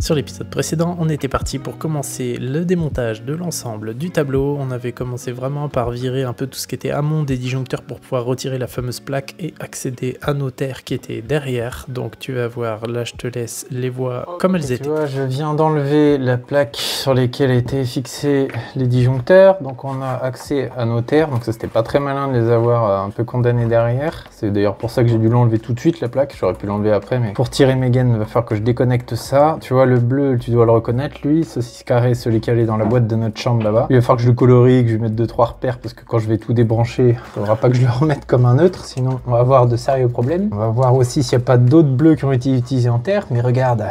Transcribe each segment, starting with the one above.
Sur l'épisode précédent, on était parti pour commencer le démontage de l'ensemble du tableau. On avait commencé vraiment par virer un peu tout ce qui était amont des disjoncteurs pour pouvoir retirer la fameuse plaque et accéder à nos terres qui étaient derrière. Donc tu vas voir, là je te laisse les voir comme elles étaient. Tu vois, je viens d'enlever la plaque sur laquelle étaient fixés les disjoncteurs. Donc on a accès à nos terres. Donc ça c'était pas très malin de les avoir un peu condamnés derrière. C'est d'ailleurs pour ça que j'ai dû l'enlever tout de suite la plaque. J'aurais pu l'enlever après, mais pour tirer mes gaines, il va falloir que je déconnecte ça. Tu vois, le bleu, tu dois le reconnaître, lui, ce 6 carré, celui qui est dans la boîte de notre chambre là-bas. Il va falloir que je le colorie, que je lui mette 2-3 repères, parce que quand je vais tout débrancher, il faudra pas que je le remette comme un neutre, sinon on va avoir de sérieux problèmes. On va voir aussi s'il n'y a pas d'autres bleus qui ont été utilisés en terre, mais regarde,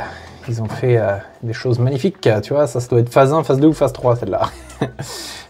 ils ont fait des choses magnifiques, tu vois, ça doit être phase 1, phase 2 ou phase 3 celle-là.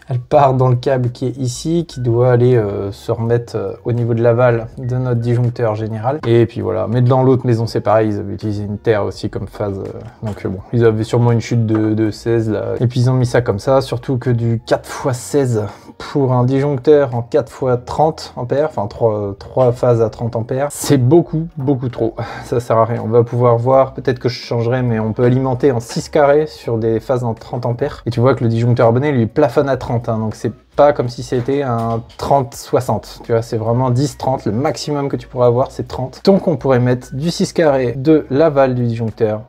Elle part dans le câble qui est ici, qui doit aller se remettre au niveau de l'aval de notre disjoncteur général. Et puis voilà, mais dans l'autre maison c'est pareil, ils avaient utilisé une terre aussi comme phase. Donc bon, ils avaient sûrement une chute de 16 là. Et puis ils ont mis ça comme ça, surtout que du 4x16 pour un disjoncteur en 4x30 ampères, enfin 3 phases à 30 ampères, c'est beaucoup trop. Ça sert à rien. On va pouvoir voir, peut-être que je changerai, mais on peut alimenter en 6 carrés sur des phases en 30 ampères. Et tu vois que le disjoncteur abonné lui plafonne à 30, hein, donc c'est pas comme si c'était un 30-60, tu vois, c'est vraiment 10-30, le maximum que tu pourras avoir c'est 30. Donc on pourrait mettre du 6 carré de l'aval du disjoncteur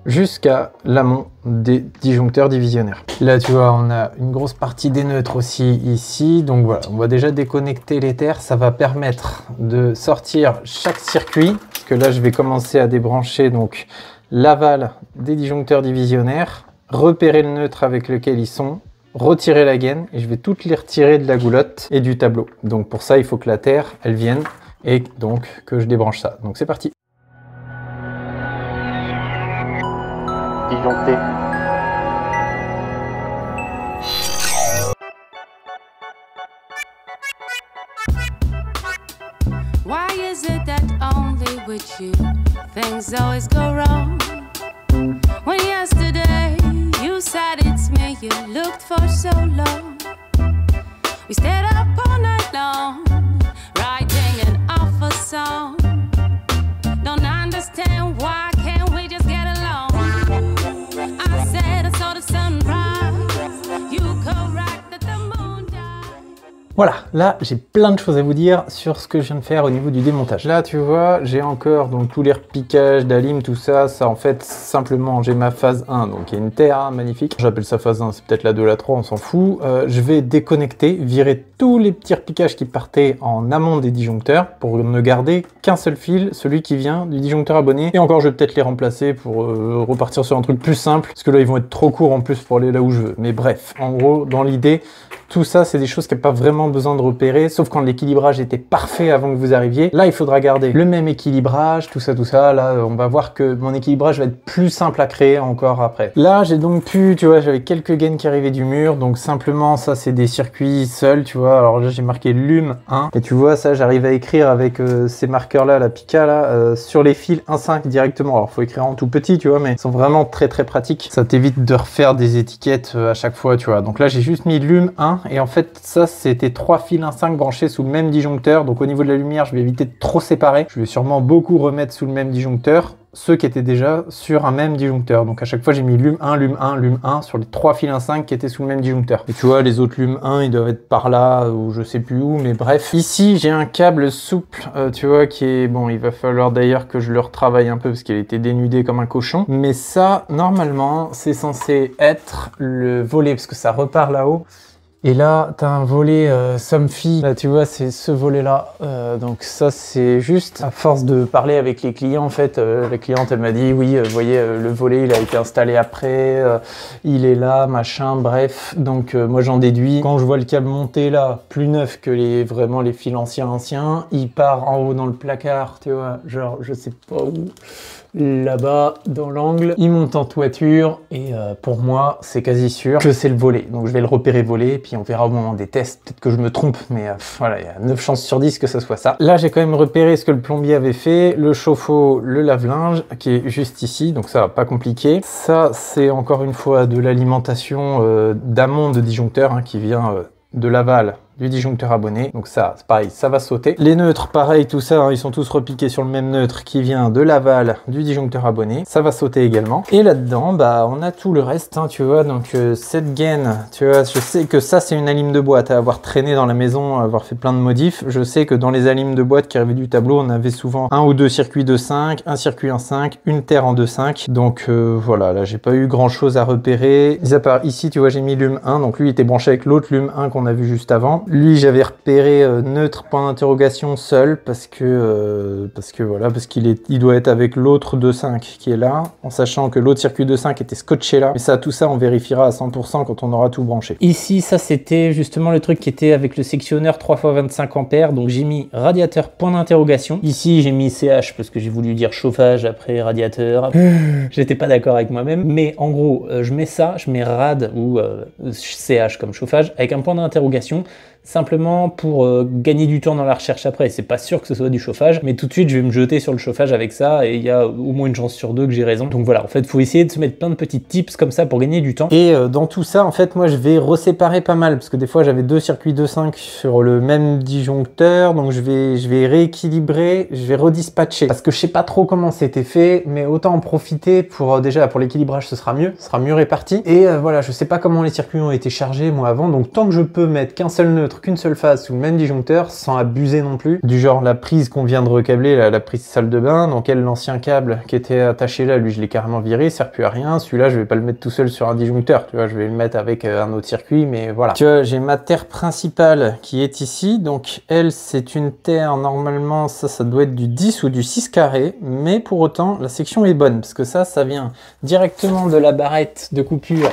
jusqu'à l'amont des disjoncteurs divisionnaires. Là tu vois, on a une grosse partie des neutres aussi ici, donc voilà, on va déjà déconnecter les terres, ça va permettre de sortir chaque circuit, parce que là je vais commencer à débrancher donc l'aval des disjoncteurs divisionnaires, repérer le neutre avec lequel ils sont, retirer la gaine, et je vais toutes les retirer de la goulotte et du tableau. Donc pour ça il faut que la terre elle vienne et donc que je débranche ça. Donc c'est parti. Disjoncté. Why is it that only with you things always go wrong? When yesterday you said it's me you looked for so long. We stayed up all night long, writing an awful song. Don't understand why can't we just get along? I said I saw the sunrise, you correct that the moon died. Voilà, là j'ai plein de choses à vous dire sur ce que je viens de faire au niveau du démontage. Là tu vois, j'ai encore donc tous les repiquages d'alim, tout ça, ça en fait simplement j'ai ma phase 1, donc il y a une terre hein, magnifique. J'appelle ça phase 1, c'est peut-être la 2, la 3, on s'en fout. Je vais déconnecter, virer tous les petits repiquages qui partaient en amont des disjoncteurs pour ne garder qu'un seul fil, celui qui vient du disjoncteur abonné. Et encore je vais peut-être les remplacer pour repartir sur un truc plus simple, parce que là ils vont être trop courts en plus pour aller là où je veux. Mais bref, en gros, dans l'idée, tout ça, c'est des choses qui n'ont pas vraiment besoin de repérer, sauf quand l'équilibrage était parfait avant que vous arriviez. Là, il faudra garder le même équilibrage, tout ça. Là, on va voir que mon équilibrage va être plus simple à créer encore après. Là, j'ai donc pu, tu vois, j'avais quelques gaines qui arrivaient du mur, donc simplement, ça, c'est des circuits seuls, tu vois. Alors là, j'ai marqué LUM 1, et tu vois, ça, j'arrive à écrire avec ces marqueurs-là, la Pica, là, sur les fils 1.5 directement. Alors, faut écrire en tout petit, tu vois, mais ils sont vraiment très pratiques. Ça t'évite de refaire des étiquettes à chaque fois, tu vois. Donc là, j'ai juste mis LUM 1, et en fait ça c'était 3 fils 1.5 branchés sous le même disjoncteur, donc au niveau de la lumière je vais éviter de trop séparer, je vais sûrement beaucoup remettre sous le même disjoncteur ceux qui étaient déjà sur un même disjoncteur, donc à chaque fois j'ai mis LUM 1, LUM 1, LUM 1 sur les 3 fils 1.5 qui étaient sous le même disjoncteur. Et tu vois les autres LUM 1 ils doivent être par là ou je sais plus où, mais bref. Ici j'ai un câble souple, tu vois, qui est bon, il va falloir d'ailleurs que je le retravaille un peu parce qu'il a été dénudé comme un cochon, mais ça normalement c'est censé être le volet parce que ça repart là-haut. Et là, tu as un volet Somfy. Là, tu vois, c'est ce volet-là. Donc ça, c'est juste à force de parler avec les clients. En fait, la cliente, elle m'a dit, oui, vous voyez, le volet, il a été installé après. Il est là, machin, bref. Donc moi, j'en déduis. Quand je vois le câble monter là, plus neuf que vraiment les fils anciens, il part en haut dans le placard, tu vois. Genre, je sais pas où. Là-bas, dans l'angle, il monte en toiture. Et pour moi, c'est quasi sûr que c'est le volet. Donc je vais le repérer volet, puis on verra au moment des tests, peut-être que je me trompe, mais voilà, il y a 9 chances sur 10 que ça soit ça. Là, j'ai quand même repéré ce que le plombier avait fait, le chauffe-eau, le lave-linge, qui est juste ici, donc ça va pas compliqué. Ça, c'est encore une fois de l'alimentation d'amont de disjoncteur, hein, qui vient de l'aval du disjoncteur abonné. Donc ça, c'est pareil, ça va sauter. Les neutres, pareil, tout ça, hein, ils sont tous repiqués sur le même neutre qui vient de l'aval du disjoncteur abonné. Ça va sauter également. Et là-dedans, bah, on a tout le reste, hein, tu vois. Donc cette gaine, tu vois, je sais que ça, c'est une alim de boîte. À avoir traîné dans la maison, à avoir fait plein de modifs, je sais que dans les alims de boîte qui arrivaient du tableau, on avait souvent un ou deux circuits 2.5, un circuit 1.5, une terre en 2.5. Donc voilà, là, j'ai pas eu grand-chose à repérer. Mis à part ici, tu vois, j'ai mis l'UM 1. Donc lui, il était branché avec l'autre l'UM 1 qu'on a vu juste avant. Lui, j'avais repéré neutre point d'interrogation seul parce que voilà, parce il doit être avec l'autre 2.5 qui est là, en sachant que l'autre circuit 2.5 était scotché là. Mais ça, tout ça, on vérifiera à 100% quand on aura tout branché. Ici, ça, c'était justement le truc qui était avec le sectionneur 3x25 ampères. Donc j'ai mis radiateur point d'interrogation. Ici, j'ai mis CH parce que j'ai voulu dire chauffage après radiateur. J'étais pas d'accord avec moi-même. Mais en gros, je mets ça, je mets rad ou CH comme chauffage avec un point d'interrogation. Simplement pour gagner du temps dans la recherche après. C'est pas sûr que ce soit du chauffage, mais tout de suite je vais me jeter sur le chauffage avec ça et il y a au moins une chance sur deux que j'ai raison. Donc voilà, en fait, faut essayer de se mettre plein de petits tips comme ça pour gagner du temps. Et dans tout ça, en fait, moi je vais reséparer pas mal parce que des fois j'avais deux circuits 2.5 sur le même disjoncteur, donc je vais rééquilibrer, je vais redispatcher parce que je sais pas trop comment c'était fait, mais autant en profiter pour déjà pour l'équilibrage, ce sera mieux réparti. Et voilà, je sais pas comment les circuits ont été chargés moi avant, donc tant que je peux mettre qu'un seul neutre, qu'une seule phase sous le même disjoncteur sans abuser non plus, du genre la prise qu'on vient de recabler, la prise salle de bain, donc l'ancien câble qui était attaché là, lui je l'ai carrément viré, il sert plus à rien. Celui-là je vais pas le mettre tout seul sur un disjoncteur, tu vois, je vais le mettre avec un autre circuit, mais voilà. Tu vois, j'ai ma terre principale qui est ici, donc elle c'est une terre, normalement ça doit être du 10 ou du 6 carré, mais pour autant la section est bonne parce que ça vient directement de la barrette de coupure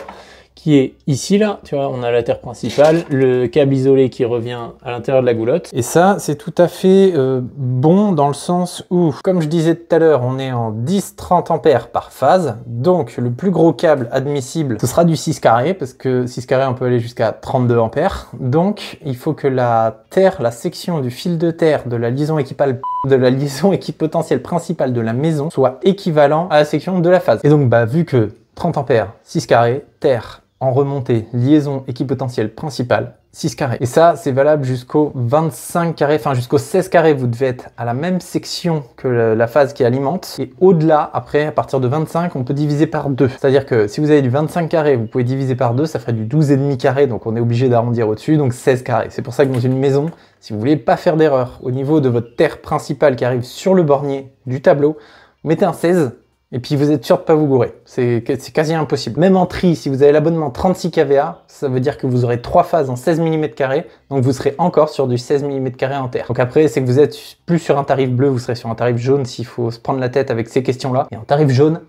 qui est ici, là, tu vois, on a la terre principale, le câble isolé qui revient à l'intérieur de la goulotte. Et ça, c'est tout à fait bon dans le sens où, comme je disais tout à l'heure, on est en 10-30 ampères par phase, donc le plus gros câble admissible, ce sera du 6 carré, parce que 6 carré, on peut aller jusqu'à 32 ampères. Donc, il faut que la terre, la section du fil de terre de la liaison équipotentielle principale de la maison soit équivalent à la section de la phase. Et donc, bah, vu que 30 ampères, 6 carré, terre, en remontée, liaison équipotentielle principale, 6 carrés. Et ça, c'est valable jusqu'au 25 carrés, enfin jusqu'au 16 carrés, vous devez être à la même section que la phase qui alimente. Et au-delà, après, à partir de 25, on peut diviser par 2. C'est-à-dire que si vous avez du 25 carrés, vous pouvez diviser par 2, ça ferait du 12,5 carrés, donc on est obligé d'arrondir au-dessus, donc 16 carrés. C'est pour ça que dans une maison, si vous voulez pas faire d'erreur au niveau de votre terre principale qui arrive sur le bornier du tableau, vous mettez un 16, et puis vous êtes sûr de pas vous gourer. C'est quasi impossible. Même en tri, si vous avez l'abonnement 36 kVA, ça veut dire que vous aurez 3 phases en 16 mm carrés, donc vous serez encore sur du 16 mm carrés en terre. Donc après, c'est que vous êtes plus sur un tarif bleu, vous serez sur un tarif jaune s'il faut se prendre la tête avec ces questions-là. Et en tarif jaune,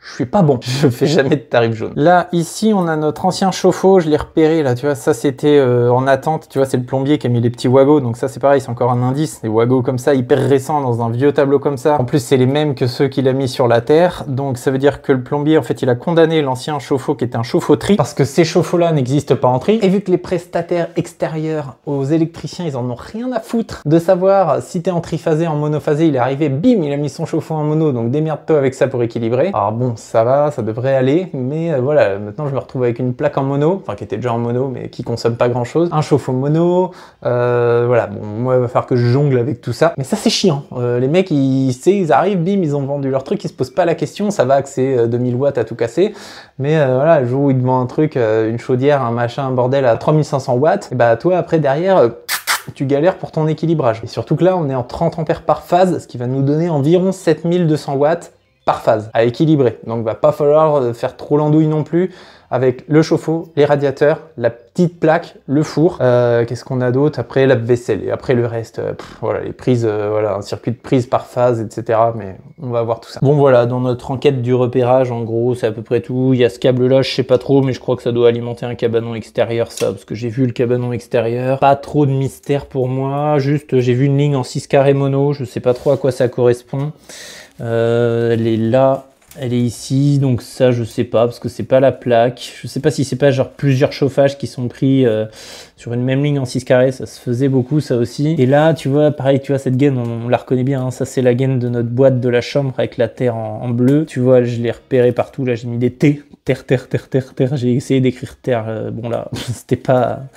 je suis pas bon, je fais jamais de tarif jaune. Là, ici, on a notre ancien chauffe-eau, je l'ai repéré, là, tu vois, ça c'était en attente, tu vois, c'est le plombier qui a mis les petits wagos, donc ça c'est pareil, c'est encore un indice, des wagos comme ça, hyper récents, dans un vieux tableau comme ça. En plus, c'est les mêmes que ceux qu'il a mis sur la terre, donc ça veut dire que le plombier, en fait, il a condamné l'ancien chauffe-eau qui était un chauffe-eau tri, parce que ces chauffe-eaux-là n'existent pas en tri, et vu que les prestataires extérieurs aux électriciens, ils en ont rien à foutre de savoir si t'es en triphasé, en monophasé, il est arrivé, bim, il a mis son chauffe-eau en mono, donc démerde-toi avec ça pour équilibrer. Alors bon, ça va, ça devrait aller, mais voilà, maintenant je me retrouve avec une plaque en mono, enfin qui était déjà en mono, mais qui consomme pas grand chose, un chauffe-eau mono, voilà, bon, moi il va falloir que je jongle avec tout ça, mais ça c'est chiant, les mecs ils arrivent, bim, ils ont vendu leur truc, ils se posent pas la question, ça va que c'est 2000 watts à tout casser, mais voilà, le jour où ils te vendent un truc, une chaudière, un machin, un bordel à 3500 watts, et bah toi après derrière, tu galères pour ton équilibrage. Et surtout que là, on est en 30 ampères par phase, ce qui va nous donner environ 7200 watts par phase à équilibrer. Donc va pas falloir faire trop l'andouille non plus avec le chauffe-eau, les radiateurs, la petite plaque, le four. Qu'est-ce qu'on a d'autre? Après la vaisselle et après le reste, voilà, les prises, voilà, un circuit de prise par phase, etc. Mais on va voir tout ça. Bon voilà, dans notre enquête du repérage, en gros, c'est à peu près tout. Il y a ce câble-là, je sais pas trop, mais je crois que ça doit alimenter un cabanon extérieur, ça, parce que j'ai vu le cabanon extérieur. Pas trop de mystère pour moi, juste j'ai vu une ligne en 6 carrés mono, je sais pas trop à quoi ça correspond. Elle est là, Elle est ici, donc ça je sais pas parce que c'est pas la plaque. Je sais pas si c'est pas genre plusieurs chauffages qui sont pris sur une même ligne en 6 carrés, ça se faisait beaucoup ça aussi. Et là tu vois, pareil, tu vois cette gaine, on la reconnaît bien, hein. Ça c'est la gaine de notre boîte de la chambre avec la terre en bleu. Tu vois, je l'ai repéré partout, là j'ai mis des T, terre, terre, terre, terre, terre. J'ai essayé d'écrire terre, bon là c'était pas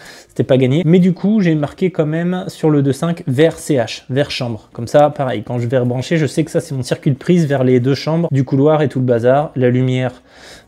gagné. Mais du coup j'ai marqué quand même sur le 2.5 vers CH, vers chambre. Comme ça, pareil, quand je vais rebrancher, je sais que ça c'est mon circuit de prise vers les deux chambres du couloir et tout le bazar. La lumière,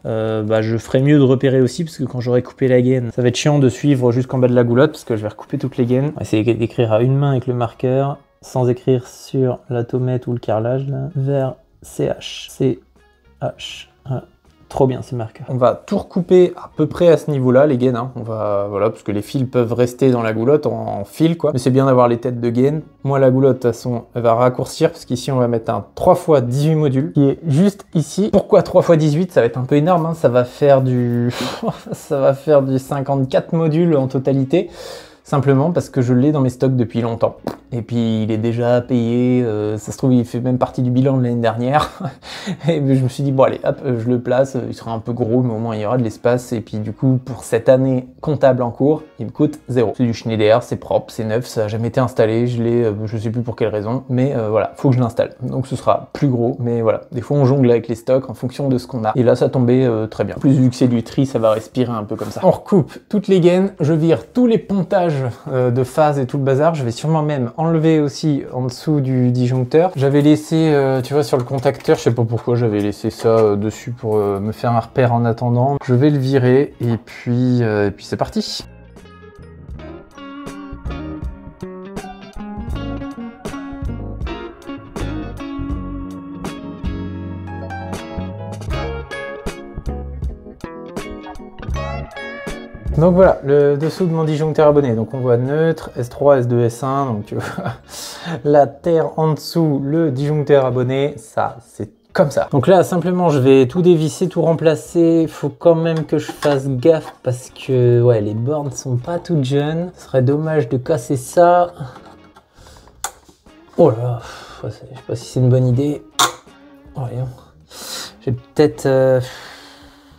je ferai mieux de repérer aussi parce que quand j'aurai coupé la gaine, ça va être chiant de suivre jusqu'en bas de la goulotte parce que je vais recouper toutes les gaines. On va essayer d'écrire à une main avec le marqueur sans écrire sur la tomette ou le carrelage là. Vers CH, CH. Voilà. Trop bien ces marqueurs. On va tout recouper à peu près à ce niveau-là, les gaines. Hein. On va, voilà, parce que les fils peuvent rester dans la goulotte en fil, quoi. Mais c'est bien d'avoir les têtes de gaines. Moi, la goulotte, de toute façon, elle va raccourcir parce qu'ici, on va mettre un 3x18 modules qui est juste ici. Pourquoi 3x18? Ça va être un peu énorme. Hein. Ça va faire du 54 modules en totalité. Simplement parce que je l'ai dans mes stocks depuis longtemps. Et puis il est déjà payé, ça se trouve il fait même partie du bilan de l'année dernière. Et je me suis dit bon allez hop, je le place, il sera un peu gros mais au moins il y aura de l'espace. Et puis du coup pour cette année comptable en cours, il me coûte 0. C'est du Schneider, c'est propre, c'est neuf, ça n'a jamais été installé, je l'ai, je sais plus pour quelle raison, mais voilà, faut que je l'installe. Donc ce sera plus gros, mais voilà, des fois on jongle avec les stocks en fonction de ce qu'on a. Et là ça tombait très bien. En plus vu que c'est du tri, ça va respirer un peu comme ça. On recoupe toutes les gaines, je vire tous les pontages de phase et tout le bazar. Je vais sûrement même enlever aussi en dessous du disjoncteur. J'avais laissé, tu vois, sur le contacteur, je sais pas pourquoi j'avais laissé ça dessus pour me faire un repère en attendant. Je vais le virer et puis c'est parti. Donc voilà, le dessous de mon disjoncteur abonné. Donc on voit neutre, S3, S2, S1. Donc tu vois, la terre en dessous, le disjoncteur abonné, ça c'est comme ça. Donc là simplement je vais tout dévisser, tout remplacer. Il faut quand même que je fasse gaffe parce que ouais, les bornes sont pas toutes jeunes. Ce serait dommage de casser ça. Oh là là, je sais pas si c'est une bonne idée. Voyons. J'ai peut-être...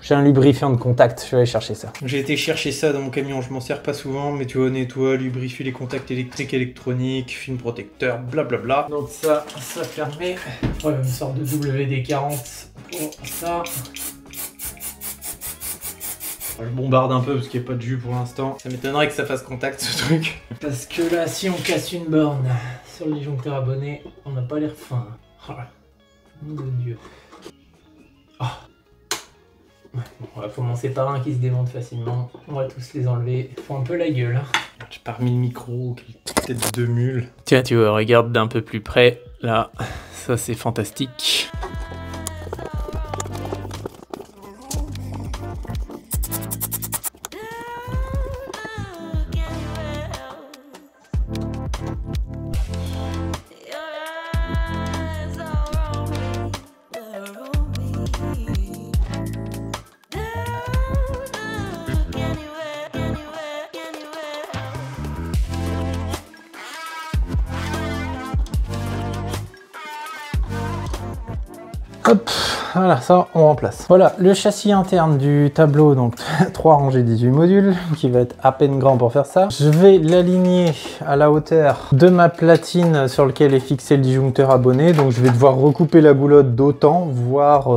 J'ai un lubrifiant de contact, je vais aller chercher ça. J'ai été chercher ça dans mon camion, je m'en sers pas souvent, mais tu vois, nettoie, lubrifie les contacts électriques, électroniques, film protecteur, blablabla. Donc ça permet, ouais, une sorte de WD-40 pour ça. Je bombarde un peu parce qu'il n'y a pas de jus pour l'instant. Ça m'étonnerait que ça fasse contact ce truc. Parce que là, si on casse une borne sur le disjoncteur abonné, on n'a pas l'air fin. Oh, mon Dieu. Oh. Bon, on va commencer par un qui se démonte facilement. On va tous les enlever. Ils font un peu la gueule. Hein. J'ai pas remis le micro, quelle tête de mule. Tiens, tu vois, regarde d'un peu plus près. Là, ça c'est fantastique. Hop, voilà, ça on remplace. Voilà, le châssis interne du tableau, donc 3 rangées 18 modules, qui va être à peine grand pour faire ça. Je vais l'aligner à la hauteur de ma platine sur laquelle est fixé le disjoncteur abonné, donc je vais devoir recouper la goulotte d'autant, voire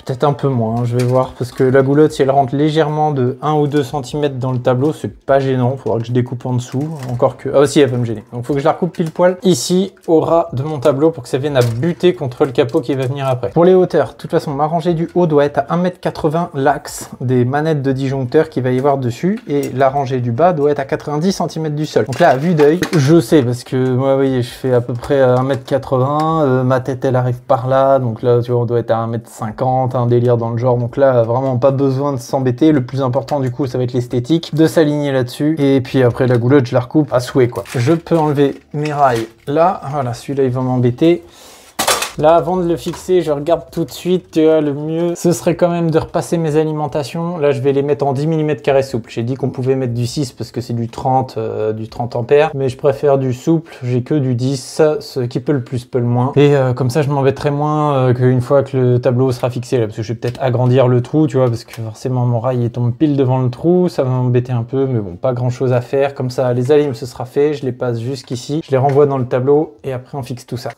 peut-être un peu moins, je vais voir, parce que la goulotte, si elle rentre légèrement de 1 ou 2 cm dans le tableau, c'est pas gênant, il faudra que je découpe en dessous, encore que... Ah aussi, elle va me gêner, donc il faut que je la recoupe pile poil ici, au ras de mon tableau, pour que ça vienne à buter contre le capot qui va venir après. Pour les hauteurs, de toute façon, ma rangée du haut doit être à 1,80 m l'axe des manettes de disjoncteur qu'il va y avoir dessus, et la rangée du bas doit être à 90 cm du sol. Donc là, à vue d'œil, je sais, parce que moi, vous voyez, je fais à peu près 1,80 m, ma tête, elle arrive par là, donc là, tu vois, on doit être à 1,50 m, un délire dans le genre, donc là vraiment pas besoin de s'embêter. Le plus important du coup ça va être l'esthétique, de s'aligner là-dessus, et puis après la goulotte je la recoupe à souhait quoi. Je peux enlever mes rails là, voilà, celui-là il va m'embêter. Là, avant de le fixer, je regarde tout de suite, tu vois, le mieux, ce serait quand même de repasser mes alimentations. Là, je vais les mettre en 10 mm carré souple. J'ai dit qu'on pouvait mettre du 6 parce que c'est du 30 ampères, mais je préfère du souple. J'ai que du 10, ce qui peut le plus, peut le moins. Et comme ça, je m'embêterai moins qu'une fois que le tableau sera fixé, là, parce que je vais peut-être agrandir le trou, tu vois, parce que forcément, mon rail, il tombe pile devant le trou. Ça va m'embêter un peu, mais bon, pas grand-chose à faire. Comme ça, les alims, ce sera fait. Je les passe jusqu'ici. Je les renvoie dans le tableau et après, on fixe tout ça.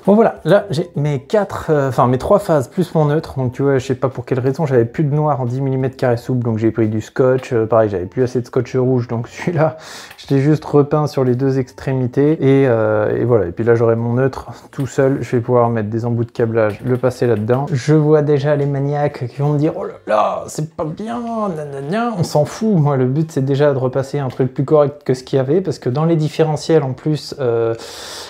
Bon voilà, là j'ai mes 3 phases plus mon neutre, donc tu vois, je sais pas pour quelle raison, j'avais plus de noir en 10 mm carré souple, donc j'ai pris du scotch, pareil, j'avais plus assez de scotch rouge, donc celui-là, je l'ai juste repeint sur les deux extrémités, et voilà, et puis là j'aurai mon neutre tout seul, je vais pouvoir mettre des embouts de câblage, le passer là-dedans. Je vois déjà les maniaques qui vont me dire, oh là là, c'est pas bien, nanana, on s'en fout, moi le but c'est déjà de repasser un truc plus correct que ce qu'il y avait, parce que dans les différentiels en plus,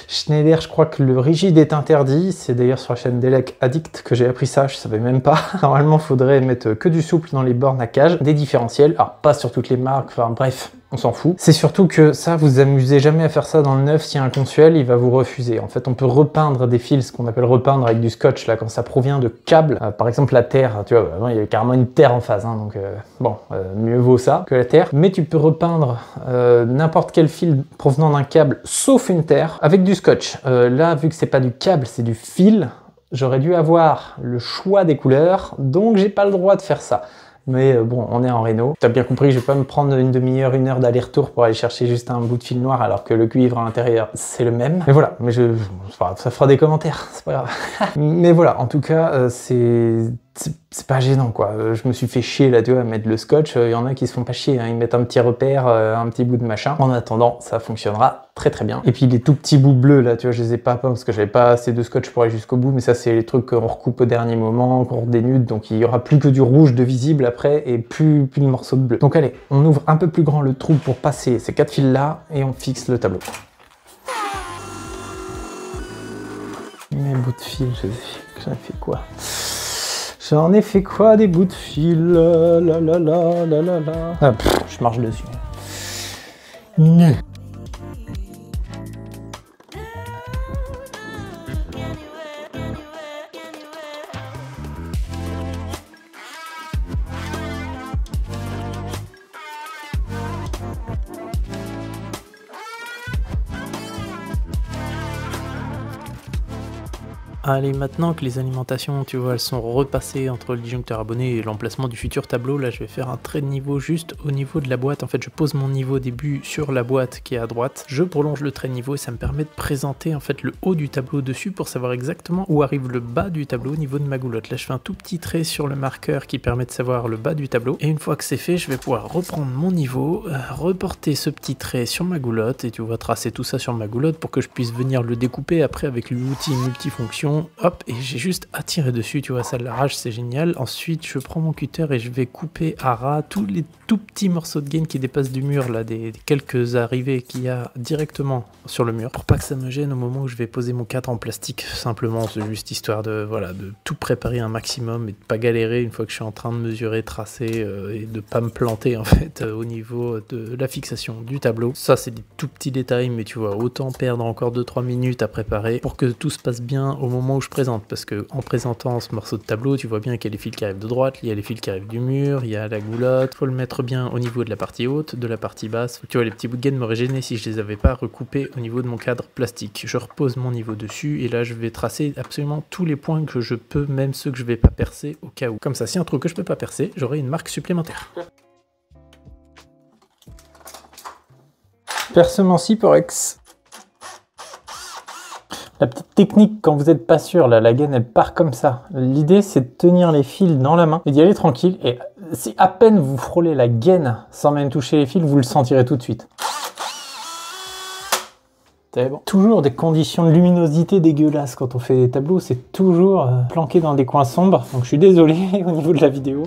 Schneider, je crois que le rigide est interdit. C'est d'ailleurs sur la chaîne Delec Addict que j'ai appris ça, je savais même pas. Normalement, il faudrait mettre que du souple dans les bornes à cage, des différentiels. Alors, pas sur toutes les marques, enfin bref, on s'en fout. C'est surtout que ça, vous amusez jamais à faire ça dans le neuf. Si y a un consuel, il va vous refuser. En fait, on peut repeindre des fils, ce qu'on appelle repeindre avec du scotch, là, quand ça provient de câbles. Par exemple, la terre, tu vois, il y a carrément une terre en face, hein, donc bon, mieux vaut ça que la terre. Mais tu peux repeindre n'importe quel fil provenant d'un câble, sauf une terre, avec du scotch. Là, vu que c'est pas du câble, c'est du fil, j'aurais dû avoir le choix des couleurs, donc j'ai pas le droit de faire ça. Mais bon, on est en réno. T'as bien compris, je vais pas me prendre une demi-heure, une heure d'aller-retour pour aller chercher juste un bout de fil noir alors que le cuivre à l'intérieur, c'est le même. Mais voilà, mais ça fera des commentaires, c'est pas grave. Mais voilà, en tout cas, c'est pas gênant, quoi. Je me suis fait chier là, tu vois, à mettre le scotch. Il y en a qui se font pas chier, hein. Ils mettent un petit repère, un petit bout de machin. En attendant, ça fonctionnera très très bien. Et puis les tout petits bouts bleus là, tu vois, je les ai pas parce que j'avais pas assez de scotch pour aller jusqu'au bout, mais ça c'est les trucs qu'on recoupe au dernier moment, qu'on redénude, donc il y aura plus que du rouge de visible après et plus de morceaux de bleu. Donc allez, on ouvre un peu plus grand le trou pour passer ces 4 fils là et on fixe le tableau. Mes bouts de fil, j'en ai fait quoi? J'en ai fait quoi des bouts de fil? Ah, je marche dessus. Allez, maintenant que les alimentations, tu vois, elles sont repassées entre le disjoncteur abonné et l'emplacement du futur tableau, là je vais faire un trait de niveau juste au niveau de la boîte. En fait, je pose mon niveau début sur la boîte qui est à droite, je prolonge le trait de niveau et ça me permet de présenter en fait le haut du tableau dessus pour savoir exactement où arrive le bas du tableau au niveau de ma goulotte. Là je fais un tout petit trait sur le marqueur qui permet de savoir le bas du tableau et une fois que c'est fait, je vais pouvoir reprendre mon niveau, reporter ce petit trait sur ma goulotte et tu vois tracer tout ça sur ma goulotte pour que je puisse venir le découper après avec l'outil multifonction. Hop, et j'ai juste à tirer dessus, tu vois, ça l'arrache, c'est génial. Ensuite, je prends mon cutter et je vais couper à ras tous les tout petits morceaux de gaine qui dépassent du mur, là, des quelques arrivées qu'il y a directement sur le mur, pour pas que ça me gêne au moment où je vais poser mon cadre en plastique. Simplement, c'est juste histoire de, voilà, de tout préparer un maximum et de pas galérer une fois que je suis en train de mesurer, tracer et de pas me planter, en fait, au niveau de la fixation du tableau. Ça, c'est des tout petits détails, mais tu vois, autant perdre encore 2-3 minutes à préparer pour que tout se passe bien au moment où je présente, parce que en présentant ce morceau de tableau, tu vois bien qu'il y a les fils qui arrivent de droite, il y a les fils qui arrivent du mur, il y a la goulotte, faut le mettre bien au niveau de la partie haute, de la partie basse. Tu vois, les petits bouts de gaine m'auraient gêné si je les avais pas recoupés au niveau de mon cadre plastique. Je repose mon niveau dessus et là je vais tracer absolument tous les points que je peux, même ceux que je vais pas percer au cas où. Comme ça, si un trou que je peux pas percer, j'aurai une marque supplémentaire. Percement Cyporex. La petite technique, quand vous n'êtes pas sûr, là, la gaine elle part comme ça. L'idée c'est de tenir les fils dans la main et d'y aller tranquille. Et si à peine vous frôlez la gaine sans même toucher les fils, vous le sentirez tout de suite. C'est bon. Toujours des conditions de luminosité dégueulasses quand on fait des tableaux, c'est toujours planqué dans des coins sombres. Donc je suis désolé au niveau de la vidéo.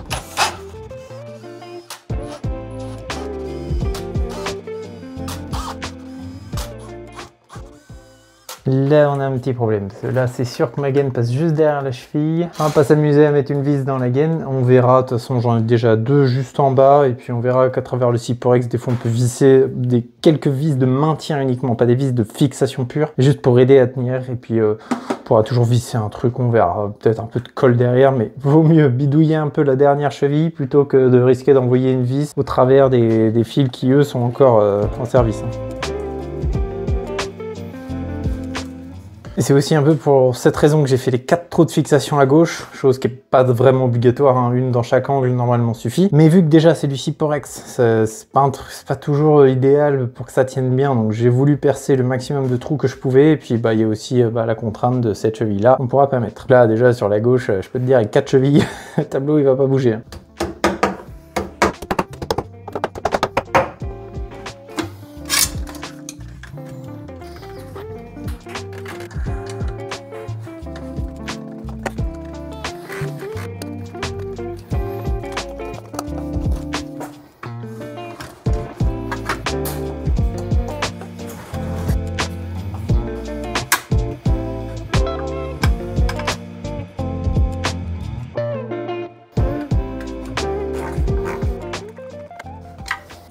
Là, on a un petit problème. Parce que là, c'est sûr que ma gaine passe juste derrière la cheville. On va pas s'amuser à mettre une vis dans la gaine. On verra. De toute façon, j'en ai déjà 2 juste en bas. Et puis, on verra qu'à travers le Syporex, des fois, on peut visser quelques vis de maintien uniquement, pas des vis de fixation pure. Juste pour aider à tenir. Et puis, on pourra toujours visser un truc. On verra. Peut-être un peu de colle derrière. Mais vaut mieux bidouiller un peu la dernière cheville plutôt que de risquer d'envoyer une vis au travers des fils qui, eux, sont encore en service. Et c'est aussi un peu pour cette raison que j'ai fait les 4 trous de fixation à gauche, chose qui n'est pas vraiment obligatoire, hein. Une dans chaque angle normalement suffit. Mais vu que déjà c'est du Syporex, c'est pas toujours idéal pour que ça tienne bien, donc j'ai voulu percer le maximum de trous que je pouvais. Et puis il y a aussi la contrainte de cette cheville là, on pourra pas mettre. Là déjà sur la gauche, je peux te dire avec 4 chevilles, le tableau il va pas bouger. Hein.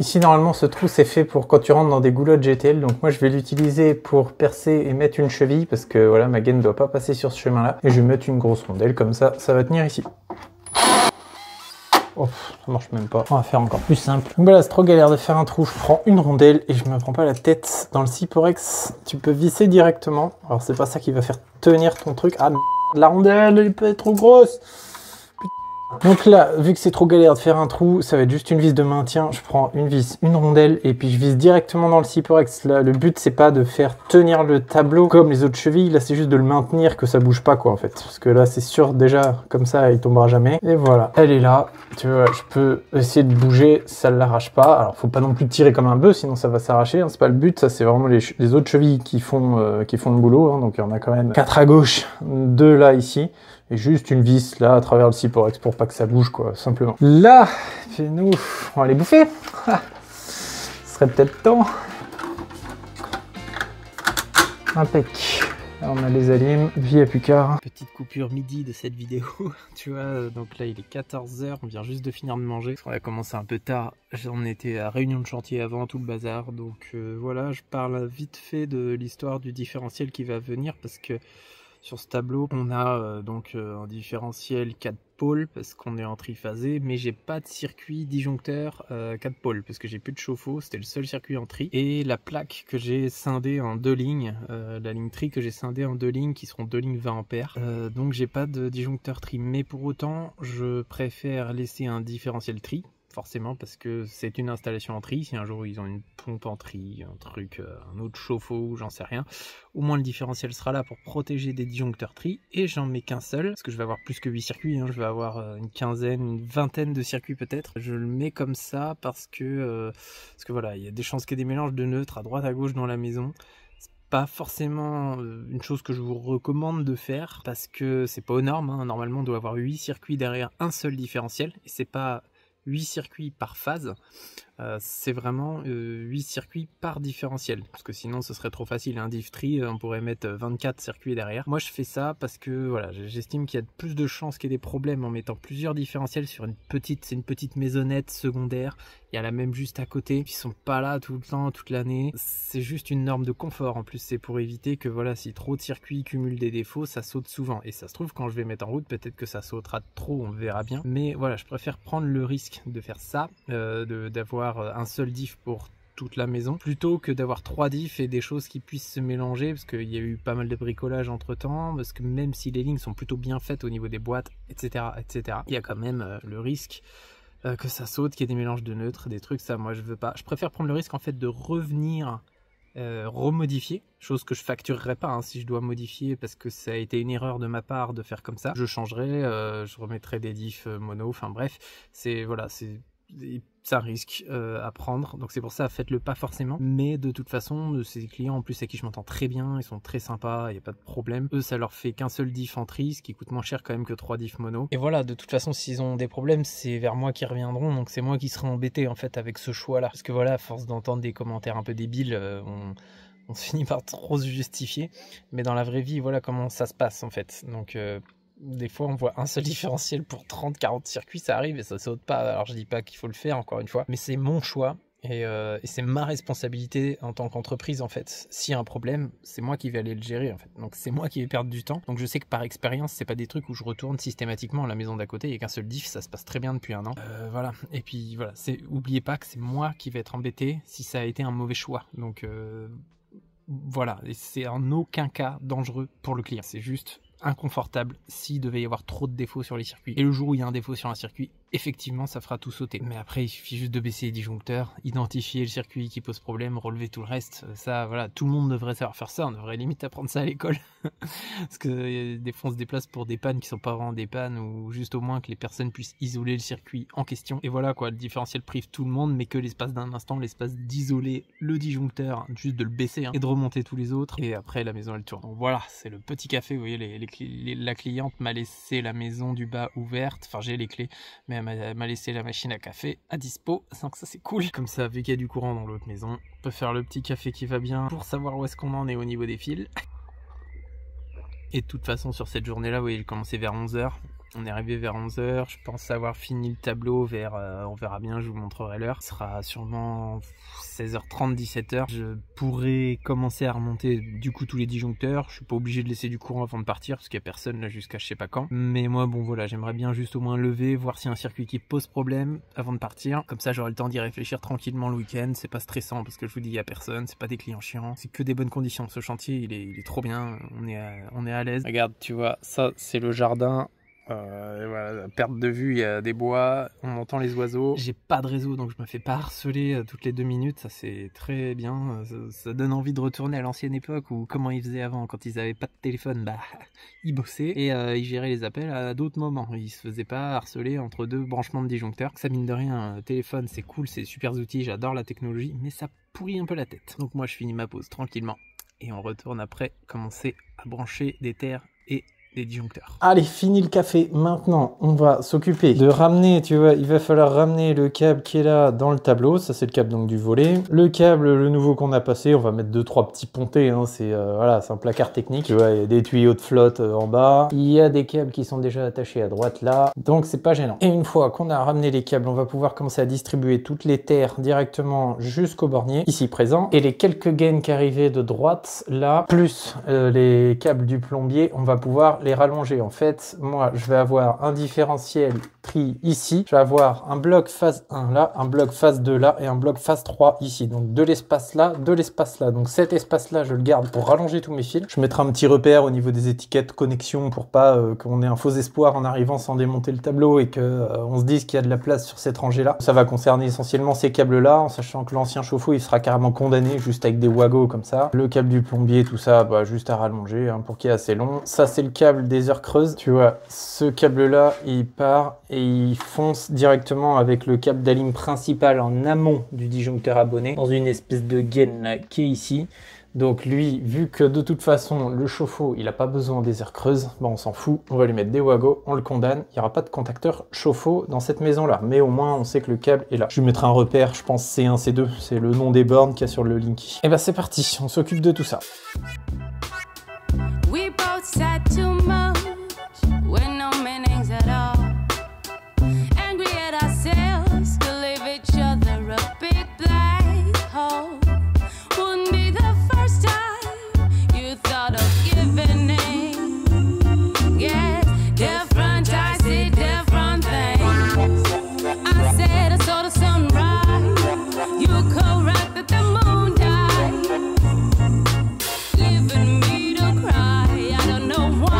Ici, normalement, ce trou, c'est fait pour quand tu rentres dans des goulottes GTL. Donc moi, je vais l'utiliser pour percer et mettre une cheville parce que voilà, ma gaine ne doit pas passer sur ce chemin-là. Et je vais mettre une grosse rondelle comme ça, ça va tenir ici. Oh, ça marche même pas. On va faire encore plus simple. Donc voilà, c'est trop galère de faire un trou. Je prends une rondelle et je me prends pas la tête. Dans le Syporex, tu peux visser directement. Alors c'est pas ça qui va faire tenir ton truc. Ah, la rondelle, elle peut être trop grosse. Donc là, vu que c'est trop galère de faire un trou, ça va être juste une vis de maintien. Je prends une vis, une rondelle, et puis je vise directement dans le Syporex. Là, le but, c'est pas de faire tenir le tableau comme les autres chevilles. Là, c'est juste de le maintenir, que ça bouge pas, quoi, en fait. Parce que là, c'est sûr, déjà, comme ça, il tombera jamais. Et voilà, elle est là. Tu vois, je peux essayer de bouger, ça ne l'arrache pas. Alors, faut pas non plus tirer comme un bœuf, sinon ça va s'arracher. Hein. C'est pas le but. Ça, c'est vraiment les autres chevilles qui font le boulot. Hein. Donc, il y en a quand même 4 à gauche, 2 là, ici. Et juste une vis là à travers le Syporex pour pas que ça bouge, quoi, simplement. Là, nous, on va les bouffer. Ce serait peut-être temps. Impec. Là, on a les alimes, vie à Pucard. Petite coupure midi de cette vidéo, tu vois, donc là il est 14 h, on vient juste de finir de manger. On a commencé un peu tard, on était à réunion de chantier avant, tout le bazar, donc voilà, je parle vite fait de l'histoire du différentiel qui va venir parce que sur ce tableau, on a donc un différentiel 4 pôles parce qu'on est en triphasé, mais j'ai pas de circuit disjoncteur 4 pôles parce que j'ai plus de chauffe-eau, c'était le seul circuit en tri. Et la plaque que j'ai scindée en 2 lignes, la ligne tri que j'ai scindée en 2 lignes qui seront 2 lignes 20 ampères. Donc j'ai pas de disjoncteur tri, mais pour autant, je préfère laisser un différentiel tri. Forcément parce que c'est une installation en tri, si un jour ils ont une pompe en tri, un truc, un autre chauffe-eau, j'en sais rien, au moins le différentiel sera là pour protéger des disjoncteurs tri, et j'en mets qu'un seul, parce que je vais avoir plus que 8 circuits, hein, je vais avoir une quinzaine, une vingtaine de circuits peut-être. Je le mets comme ça parce que voilà, il y a des chances qu'il y ait des mélanges de neutres à droite à gauche dans la maison. Pas forcément une chose que je vous recommande de faire, parce que c'est pas aux normes, hein. Normalement on doit avoir 8 circuits derrière un seul différentiel, et c'est pas 8 circuits par phase, c'est vraiment 8 circuits par différentiel, parce que sinon ce serait trop facile, un diff tri, on pourrait mettre 24 circuits derrière. Moi je fais ça parce que voilà, j'estime qu'il y a plus de chances qu'il y ait des problèmes en mettant plusieurs différentiels sur c'est une petite maisonnette secondaire, il y a la même juste à côté, qui sont pas là tout le temps, toute l'année, c'est juste une norme de confort, en plus c'est pour éviter que voilà, si trop de circuits cumulent des défauts, ça saute souvent, et ça se trouve quand je vais mettre en route, peut-être que ça sautera trop, on verra bien, mais voilà, je préfère prendre le risque de faire ça, d'avoir un seul diff pour toute la maison, plutôt que d'avoir 3 diffs et des choses qui puissent se mélanger, parce qu'il y a eu pas mal de bricolage entre temps, parce que même si les lignes sont plutôt bien faites au niveau des boîtes, etc., il y a quand même le risque que ça saute, qu'il y ait des mélanges de neutres, des trucs, ça moi je veux pas. Je préfère prendre le risque en fait de revenir remodifier, chose que je facturerai pas, hein, si je dois modifier parce que ça a été une erreur de ma part de faire comme ça, je changerai, je remettrai des diffs mono, enfin bref, c'est voilà, c'est un risque à prendre, donc c'est pour ça, faites-le pas forcément, mais de toute façon, de ces clients en plus avec qui je m'entends très bien, ils sont très sympas, il n'y a pas de problème, eux ça leur fait qu'un seul diff en tri, ce qui coûte moins cher quand même que 3 diffs mono, et voilà, de toute façon s'ils ont des problèmes, c'est vers moi qu'ils reviendront, donc c'est moi qui serai embêté en fait avec ce choix là, parce que voilà, à force d'entendre des commentaires un peu débiles, on se finit par trop se justifier. Mais dans la vraie vie, voilà comment ça se passe en fait. Donc des fois, on voit un seul différentiel pour 30-40 circuits, ça arrive et ça saute pas. Alors je dis pas qu'il faut le faire encore une fois, mais c'est mon choix. Et c'est ma responsabilité en tant qu'entreprise en fait. S'il y a un problème, c'est moi qui vais aller le gérer en fait. Donc c'est moi qui vais perdre du temps. Donc je sais que par expérience, c'est pas des trucs où je retourne systématiquement à la maison d'à côté. Il n'y a qu'un seul diff, ça se passe très bien depuis un an. Voilà. Et puis voilà, oubliez pas que c'est moi qui vais être embêté si ça a été un mauvais choix. Donc voilà, et c'est en aucun cas dangereux pour le client. C'est juste inconfortable s'il devait y avoir trop de défauts sur les circuits. Et le jour où il y a un défaut sur un circuit, effectivement, ça fera tout sauter. Mais après, il suffit juste de baisser les disjoncteurs, identifier le circuit qui pose problème, relever tout le reste. Ça, voilà, tout le monde devrait savoir faire ça. On devrait limite apprendre ça à l'école. Parce que des fois, on se déplace pour des pannes qui sont pas vraiment des pannes, ou juste au moins que les personnes puissent isoler le circuit en question. Et voilà, quoi, le différentiel prive tout le monde, mais que l'espace d'un instant, l'espace d'isoler le disjoncteur, juste de le baisser, et de remonter tous les autres. Et après, la maison, elle tourne. Donc voilà, c'est le petit café. Vous voyez, la cliente m'a laissé la maison du bas ouverte. Enfin, j'ai les clés, mais elle m'a laissé la machine à café à dispo, donc ça c'est cool. Comme ça, vu qu'il y a du courant dans l'autre maison, on peut faire le petit café qui va bien pour savoir où est-ce qu'on en est au niveau des fils. Et de toute façon, sur cette journée-là, vous voyez, il commençait vers 11h. On est arrivé vers 11h, je pense avoir fini le tableau vers, on verra bien, je vous montrerai l'heure. Ce sera sûrement 16h30, 17h. Je pourrais commencer à remonter du coup tous les disjoncteurs. Je suis pas obligé de laisser du courant avant de partir parce qu'il y a personne là jusqu'à je sais pas quand. Mais moi, bon voilà, j'aimerais bien juste au moins lever, voir s'il y a un circuit qui pose problème avant de partir. Comme ça, j'aurai le temps d'y réfléchir tranquillement le week-end. C'est pas stressant parce que je vous dis, il y a personne, c'est pas des clients chiants. C'est que des bonnes conditions. Ce chantier, il est trop bien. On est à l'aise. Regarde, tu vois, ça c'est le jardin. Voilà, perte de vue, il y a des bois, on entend les oiseaux. J'ai pas de réseau donc je me fais pas harceler toutes les 2 minutes, ça c'est très bien. Ça donne envie de retourner à l'ancienne époque où comment ils faisaient avant quand ils avaient pas de téléphone, bah ils bossaient et ils géraient les appels à d'autres moments. Ils se faisaient pas harceler entre 2 branchements de disjoncteurs. Ça mine de rien, téléphone c'est cool, c'est super outils, j'adore la technologie, mais ça pourrit un peu la tête. Donc moi je finis ma pause tranquillement et on retourne après commencer à brancher des terres et des disjoncteurs. Allez, fini le café. Maintenant, on va s'occuper de ramener, tu vois, il va falloir ramener le câble qui est là dans le tableau. Ça, c'est le câble donc du volet. Le câble, le nouveau qu'on a passé, on va mettre 2-3 petits pontés. Hein. C'est voilà, c'est un placard technique. Tu vois, il y a des tuyaux de flotte en bas. Il y a des câbles qui sont déjà attachés à droite là. Donc, c'est pas gênant. Et une fois qu'on a ramené les câbles, on va pouvoir commencer à distribuer toutes les terres directement jusqu'au bornier, ici présent. Et les quelques gaines qui arrivaient de droite là, plus les câbles du plombier, on va pouvoir les rallonger. En fait, moi, je vais avoir un différentiel pris ici. Je vais avoir un bloc phase 1 là, un bloc phase 2 là et un bloc phase 3 ici. Donc, de l'espace là, de l'espace là. Donc, cet espace-là, je le garde pour rallonger tous mes fils. Je mettrai un petit repère au niveau des étiquettes connexion pour pas qu'on ait un faux espoir en arrivant sans démonter le tableau et que on se dise qu'il y a de la place sur cette rangée-là. Ça va concerner essentiellement ces câbles-là, en sachant que l'ancien chauffe-eau, il sera carrément condamné juste avec des wagos comme ça. Le câble du plombier, tout ça, bah, juste à rallonger hein, pour qu'il est assez long. Ça, c'est le câble des heures creuses. Tu vois, ce câble-là, il part et il fonce directement avec le câble d'alim principal en amont du disjoncteur abonné dans une espèce de gaine là, qui est ici. Donc lui, vu que de toute façon, le chauffe-eau, il n'a pas besoin des aires creuses, bon, on s'en fout, on va lui mettre des wagos, on le condamne, il n'y aura pas de contacteur chauffe-eau dans cette maison-là. Mais au moins, on sait que le câble est là. Je lui mettrai un repère, je pense C1, C2, c'est le nom des bornes qu'il y a sur le Linky. Et bah c'est parti, on s'occupe de tout ça. We both said too much with no meanings at all. Angry at ourselves to leave each other a big black hole. Wouldn't be the first time you thought of giving in. Yeah, different I see different things. I said I saw the sunrise. You corrected the moon died. Leaving me to cry. I don't know why.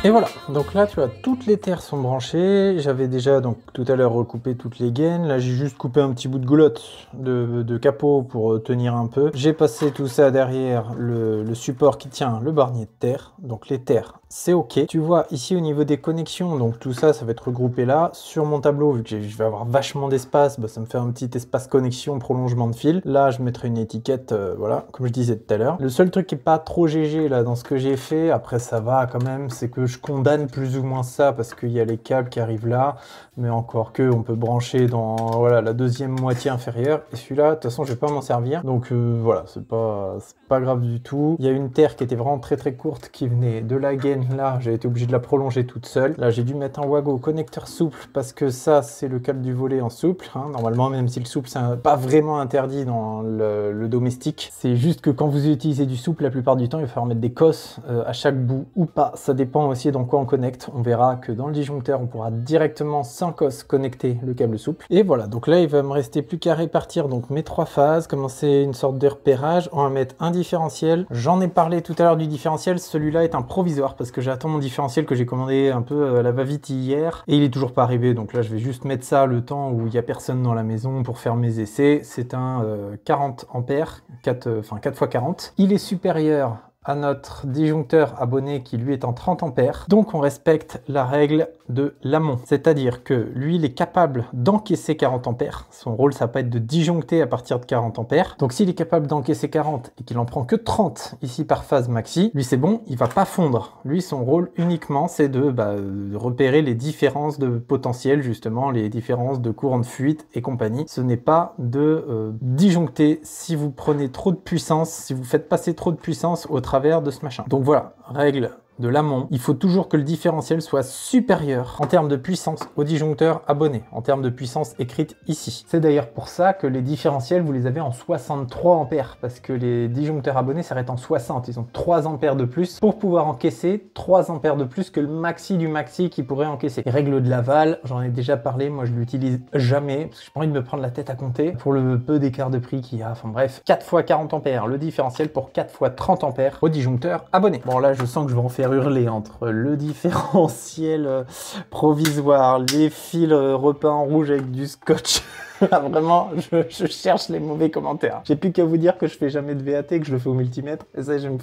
Et voilà, donc là tu vois, toutes les terres sont branchées. J'avais déjà donc tout à l'heure recoupé toutes les gaines. Là j'ai juste coupé un petit bout de goulotte de capot pour tenir un peu. J'ai passé tout ça derrière le support qui tient le bornier de terre. Donc les terres, c'est ok. Tu vois ici au niveau des connexions, donc tout ça, ça va être regroupé là. Sur mon tableau, vu que je vais avoir vachement d'espace, bah, ça me fait un petit espace connexion, prolongement de fil. Là, je mettrai une étiquette, voilà, comme je disais tout à l'heure. Le seul truc qui est pas trop GG là dans ce que j'ai fait, après ça va quand même, c'est que je condamne plus ou moins ça parce qu'il y a les câbles qui arrivent là, mais encore que on peut brancher dans voilà la deuxième moitié inférieure. Et celui-là, de toute façon, je vais pas m'en servir. Donc voilà, c'est pas grave du tout. Il y a une terre qui était vraiment très courte qui venait de la gaine. Là, j'ai été obligé de la prolonger toute seule. Là, j'ai dû mettre un Wago connecteur souple parce que ça, c'est le câble du volet en souple. Hein. Normalement, même si le souple, c'est pas vraiment interdit dans le domestique. C'est juste que quand vous utilisez du souple, la plupart du temps, il va falloir mettre des cosses à chaque bout ou pas. Ça dépend aussi dans quoi on connecte. On verra que dans le disjoncteur, on pourra directement sans cosse connecter le câble souple. Et voilà, donc là, il va me rester plus qu'à répartir donc mes 3 phases, commencer une sorte de repérage. On va mettre un différentiel. J'en ai parlé tout à l'heure du différentiel. Celui-là est un provisoire parce que j'attends mon différentiel que j'ai commandé un peu à la va-vite hier et il est toujours pas arrivé. Donc là, je vais juste mettre ça le temps où il n'y a personne dans la maison pour faire mes essais. C'est un 40 ampères, 4 x 40. Il est supérieur à notre disjoncteur abonné qui lui est en 30 ampères. Donc on respecte la règle de l'amont. C'est-à-dire que lui, il est capable d'encaisser 40 ampères. Son rôle, ça va pas être de disjoncter à partir de 40 ampères. Donc s'il est capable d'encaisser 40 et qu'il en prend que 30 ici par phase maxi, lui c'est bon, il va pas fondre. Lui, son rôle uniquement, c'est de repérer les différences de potentiel, justement, les différences de courant de fuite et compagnie. Ce n'est pas de disjoncter si vous prenez trop de puissance, si vous faites passer trop de puissance au travers de ce machin. Donc voilà, règle de l'amont, il faut toujours que le différentiel soit supérieur en termes de puissance au disjoncteur abonné, en termes de puissance écrite ici. C'est d'ailleurs pour ça que les différentiels, vous les avez en 63 ampères, parce que les disjoncteurs abonnés s'arrêtent en 60, ils ont 3 ampères de plus pour pouvoir encaisser 3 ampères de plus que le maxi du maxi qui pourrait encaisser. Les règles de Laval, j'en ai déjà parlé, moi je l'utilise jamais, parce que j'ai pas envie de me prendre la tête à compter, pour le peu d'écart de prix qu'il y a, enfin bref, 4 x 40 ampères, le différentiel pour 4 x 30 ampères au disjoncteur abonné. Bon là, je sens que je vais en faire hurler entre le différentiel provisoire, les fils repeints en rouge avec du scotch. Vraiment, je cherche les mauvais commentaires. J'ai plus qu'à vous dire que je fais jamais de VAT, que je le fais au multimètre, et ça, je vais me